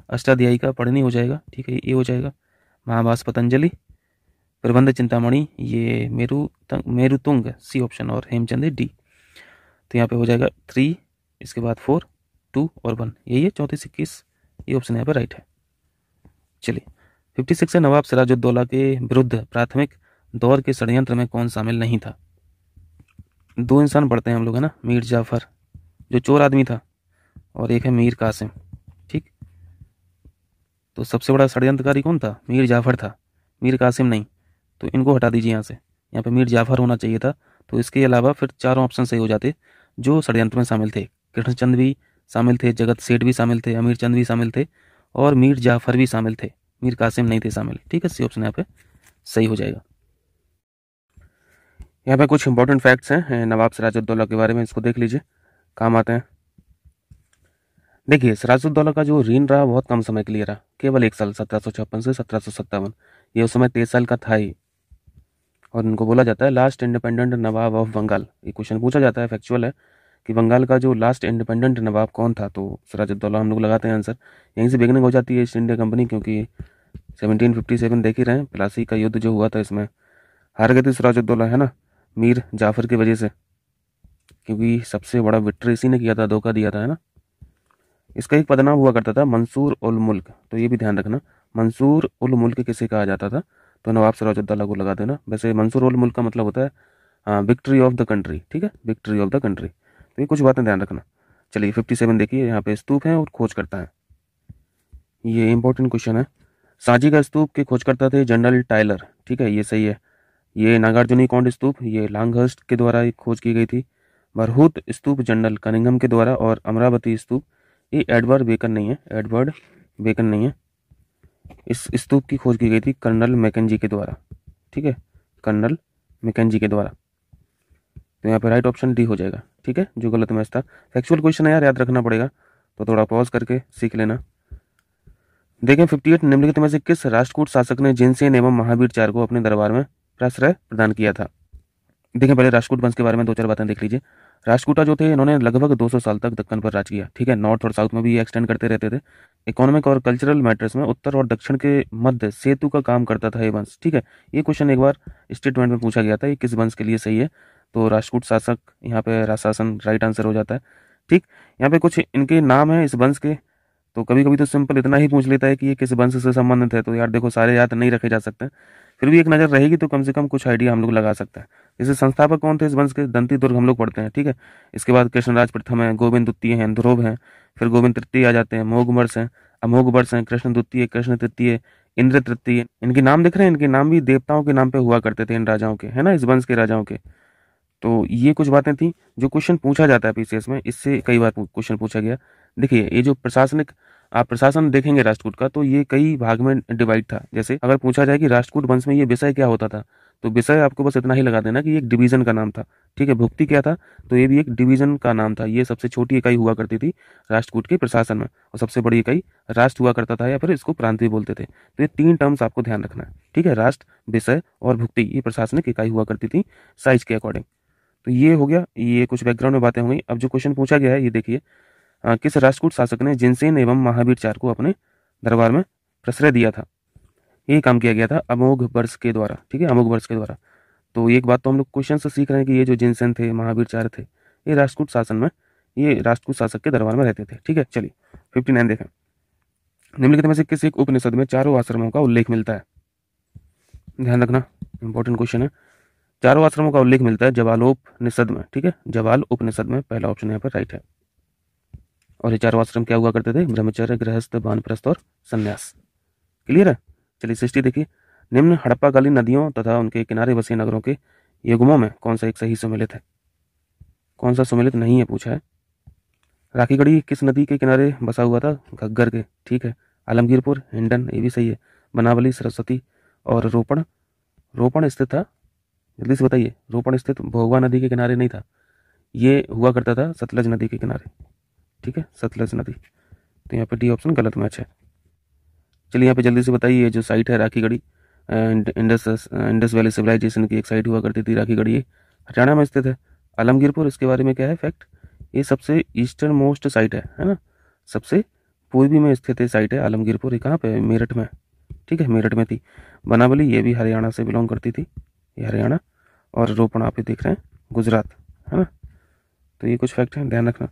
अष्टाध्यायी का पढ़नी हो जाएगा, ठीक है, ये हो जाएगा। महाभास पतंजलि, प्रबंध चिंतामणि ये मेरुतुंग सी ऑप्शन, और हेमचंद डी। तो यहाँ पे हो जाएगा 3, इसके बाद 4, 2 और 1, यही है 34 21, ये ऑप्शन यहाँ पे राइट है। चलिए 56 से, नवाब सिराजुद्दौला के विरुद्ध प्राथमिक दौर के षड्यंत्र में कौन शामिल नहीं था। 2 इंसान पढ़ते हैं हम लोग, है ना, मीर जाफर जो चोर आदमी था, और एक है मीर कासिम, ठीक। तो सबसे बड़ा षड्यंत्रकारी कौन था, मीर जाफर था, मीर कासिम नहीं। तो इनको हटा दीजिए यहाँ से, यहाँ पे मीर जाफर होना चाहिए था। तो इसके अलावा फिर चारों ऑप्शन सही हो जाते जो षड्यंत्र में शामिल थे। कृष्णचंद भी शामिल थे, जगत सेठ भी शामिल थे, अमीर चंद भी शामिल थे, और मीर जाफर भी शामिल थे, मीर कासिम नहीं थे शामिल, ठीक है। सी ऑप्शन यहाँ पे सही हो जाएगा। यहाँ पे कुछ इंपॉर्टेंट फैक्ट्स हैं नवाब सिराजुद्दौला के बारे में, इसको देख लीजिए, काम आते हैं। देखिए सिराजुद्दौला का जो रीन रहा बहुत कम समय के लिए रहा, केवल 1 साल, 1756 से 1757। ये उस समय 23 साल का था ही, और इनको बोला जाता है last independent Nawab of Bengal. ये क्वेश्चन पूछा जाता है, फैक्चुअल है, कि बंगाल का जो लास्ट इंडिपेंडेंट नवाब कौन था, तो सिराजुद्दौला हम लोग लगाते हैं आंसर। यहीं से बिगनिंग हो जाती है ईस्ट इंडिया कंपनी, क्योंकि 1757 देख ही रहे हैं, प्लासी का युद्ध जो हुआ था इसमें हार गए थे सिराजुद्दौला, है ना, मीर जाफर की वजह से, क्योंकि सबसे बड़ा विक्ट्री इसी ने किया था, धोखा दिया था, है ना। इसका एक पदनाम हुआ करता था मंसूर उल मुल्क, तो ये भी ध्यान रखना, मंसूर उल मुल्क किसे कहा जाता था, तो नवाब सिराजुद्दौला को लगा देना। वैसे मंसूर उल मुल्क का मतलब होता है विक्ट्री ऑफ द कंट्री, ठीक है, विक्ट्री ऑफ द कंट्री। तो ये कुछ बातें ध्यान रखना। चलिए 57 देखिए, यहाँ पे स्तूप है और खोज करता है, ये इंपॉर्टेंट क्वेश्चन है। सांची का स्तूप के खोज करता थे जनरल टाइलर, ठीक है, ये सही है। ये नागार्जुनी कौंड स्तूप, ये लॉन्गहर्स्ट के द्वारा खोज की गई थी। बरहूत स्तूप जनरल कनिंघम के द्वारा, और अमरावती स्तूप ये एडवर्ड बेकन नहीं है, एडवर्ड बेकन नहीं है। इस स्तूप की खोज की गई थी कर्नल मैकेंजी के द्वारा, ठीक है, कर्नल मैकेंजी के द्वारा। तो यहाँ पे राइट ऑप्शन डी हो जाएगा, ठीक है, जो गलत मैच था। फैक्चुअल क्वेश्चन है यार, याद रखना पड़ेगा, तो थोड़ा पॉज करके सीख लेना। देखें 58, निम्नलिखित में से किस राष्ट्रकूट शासक ने जिनसेन एवं महावीर चार को अपने दरबार में प्रश्रय प्रदान किया था। देखें पहले राष्ट्रकूट वंश के बारे में दो चार बातें देख लीजिए। राष्ट्रकूटा जो थे इन्होंने लगभग 200 साल तक दक्कन पर राज किया, ठीक है। नॉर्थ और साउथ में भी ये एक्सटेंड करते रहते थे। इकोनॉमिक और कल्चरल मैटर्स में उत्तर और दक्षिण के मध्य सेतु का काम करता था ये वंश, ठीक है। ये क्वेश्चन एक बार स्टेटमेंट में पूछा गया था, ये किस वंश के लिए सही है, तो राष्ट्रकूट शासक यहाँ पे राजशासन राइट आंसर हो जाता है, ठीक। यहाँ पे कुछ इनके नाम है इस वंश के, तो कभी कभी तो सिंपल इतना ही पूछ लेता है कि ये किस वंश से संबंधित है, तो यार देखो सारे याद नहीं रखे जा सकते, फिर भी एक नज़र रहेगी तो कम से कम कुछ आइडिया हम लोग लगा सकते हैं। जैसे संस्थापक कौन थे इस वंश के, दंती दुर्ग हम लोग पढ़ते हैं, ठीक है। इसके बाद कृष्णराज प्रथम है, गोविंद द्वितीय हैं, ध्रुव हैं, फिर गोविंद तृतीय आ जाते हैं, मोघ वर्ष हैं, अमोघ वर्ष हैं, कृष्ण द्वितीय, कृष्ण तृतीय, इंद्र तृतीय। इनके नाम दिख रहे हैं, इनके नाम भी देवताओं के नाम पे हुआ करते थे इन राजाओं के, है ना, इस वंश के राजाओं के। तो ये कुछ बातें थी जो क्वेश्चन पूछा जाता है पीसीएस में, इससे कई बार क्वेश्चन पूछा गया। देखिए ये जो प्रशासनिक आप प्रशासन देखेंगे राष्ट्रकूट का, तो ये कई भाग में डिवाइड था। जैसे अगर पूछा जाए कि राष्ट्रकूट वंश में ये विषय क्या होता था, तो विषय आपको बस इतना ही लगा देना कि एक डिवीजन का नाम था, ठीक है। भुक्ति क्या था, तो ये भी एक डिवीजन का नाम था। ये सबसे छोटी इकाई हुआ करती थी राष्ट्रकूट के प्रशासन में, और सबसे बड़ी इकाई राष्ट्र हुआ करता था, या फिर इसको प्रांत भी बोलते थे। तो ये 3 टर्म्स आपको ध्यान रखना है, ठीक है। राष्ट्र, विषय और भुक्ति, ये प्रशासनिक इकाई हुआ करती थी साइज के अकॉर्डिंग। तो ये हो गया, ये कुछ बैकग्राउंड में बातें हो गई। अब जो क्वेश्चन पूछा गया है ये देखिए, किस राष्ट्रकूट शासक ने जिनसेन एवं महावीर चार को अपने दरबार में प्रश्रय दिया था। ये काम किया गया था अमोघ वर्ष के द्वारा, ठीक है, अमोघ वर्ष के द्वारा। तो एक बात तो हम लोग क्वेश्चन से सीख रहे हैं कि ये जो जिनसेन थे, महावीर चार थे, ये राष्ट्रकूट शासन में, ये राष्ट्रकूट शासक के दरबार में रहते थे, ठीक है। चलिए 59 देखें। निम्नलिखित में से किस एक उपनिषद में चारों आश्रमों का उल्लेख मिलता है। ध्यान रखना, इंपॉर्टेंट क्वेश्चन है। चारों आश्रमों का उल्लेख मिलता है जवालोपनिषद में, ठीक है। जवाल उपनिषद में पहला ऑप्शन यहाँ पर राइट है। और ये चारों आश्रम क्या हुआ करते थे, ब्रह्मचर्य, गृहस्थ, वानप्रस्थ और संन्यास। क्लियर है। चलिए 60 देखिए। निम्न हड़प्पाकालीन नदियों तथा उनके किनारे बसे नगरों के युग्मों में कौन सा एक सही सुमेलित है। कौन सा सुमेलित नहीं है पूछा है। राखीगढ़ी किस नदी के किनारे बसा हुआ था, घग्गर के, ठीक है। आलमगीरपुर, हिंडन, ये भी सही है। बनावली, सरस्वती और रोपण, रोपण स्थित था, जल्दी से बताइए, रोपण स्थित भोगवा नदी के किनारे नहीं था, ये हुआ करता था सतलज नदी के किनारे, ठीक है, सतलज नदी। तो यहाँ पे डी ऑप्शन गलत मैच है। चलिए यहाँ पे जल्दी से बताइए, ये जो साइट है राखीगढ़ी, इंडस वैली सिविलाइजेशन की एक साइट हुआ करती थी राखीगढ़ी, ये हरियाणा में स्थित है। आलमगीरपुर, इसके बारे में क्या है फैक्ट, ये सबसे ईस्टर्न मोस्ट साइट है ना, सबसे पूर्वी में स्थित है साइट है आलमगीरपुर। ये कहाँ पे, मेरठ में, ठीक है, मेरठ में थी। बनावली ये भी हरियाणा से बिलोंग करती थी, ये हरियाणा। और रोपण आप ही देख रहे हैं गुजरात, है ना। तो ये कुछ फैक्ट हैं, ध्यान रखना।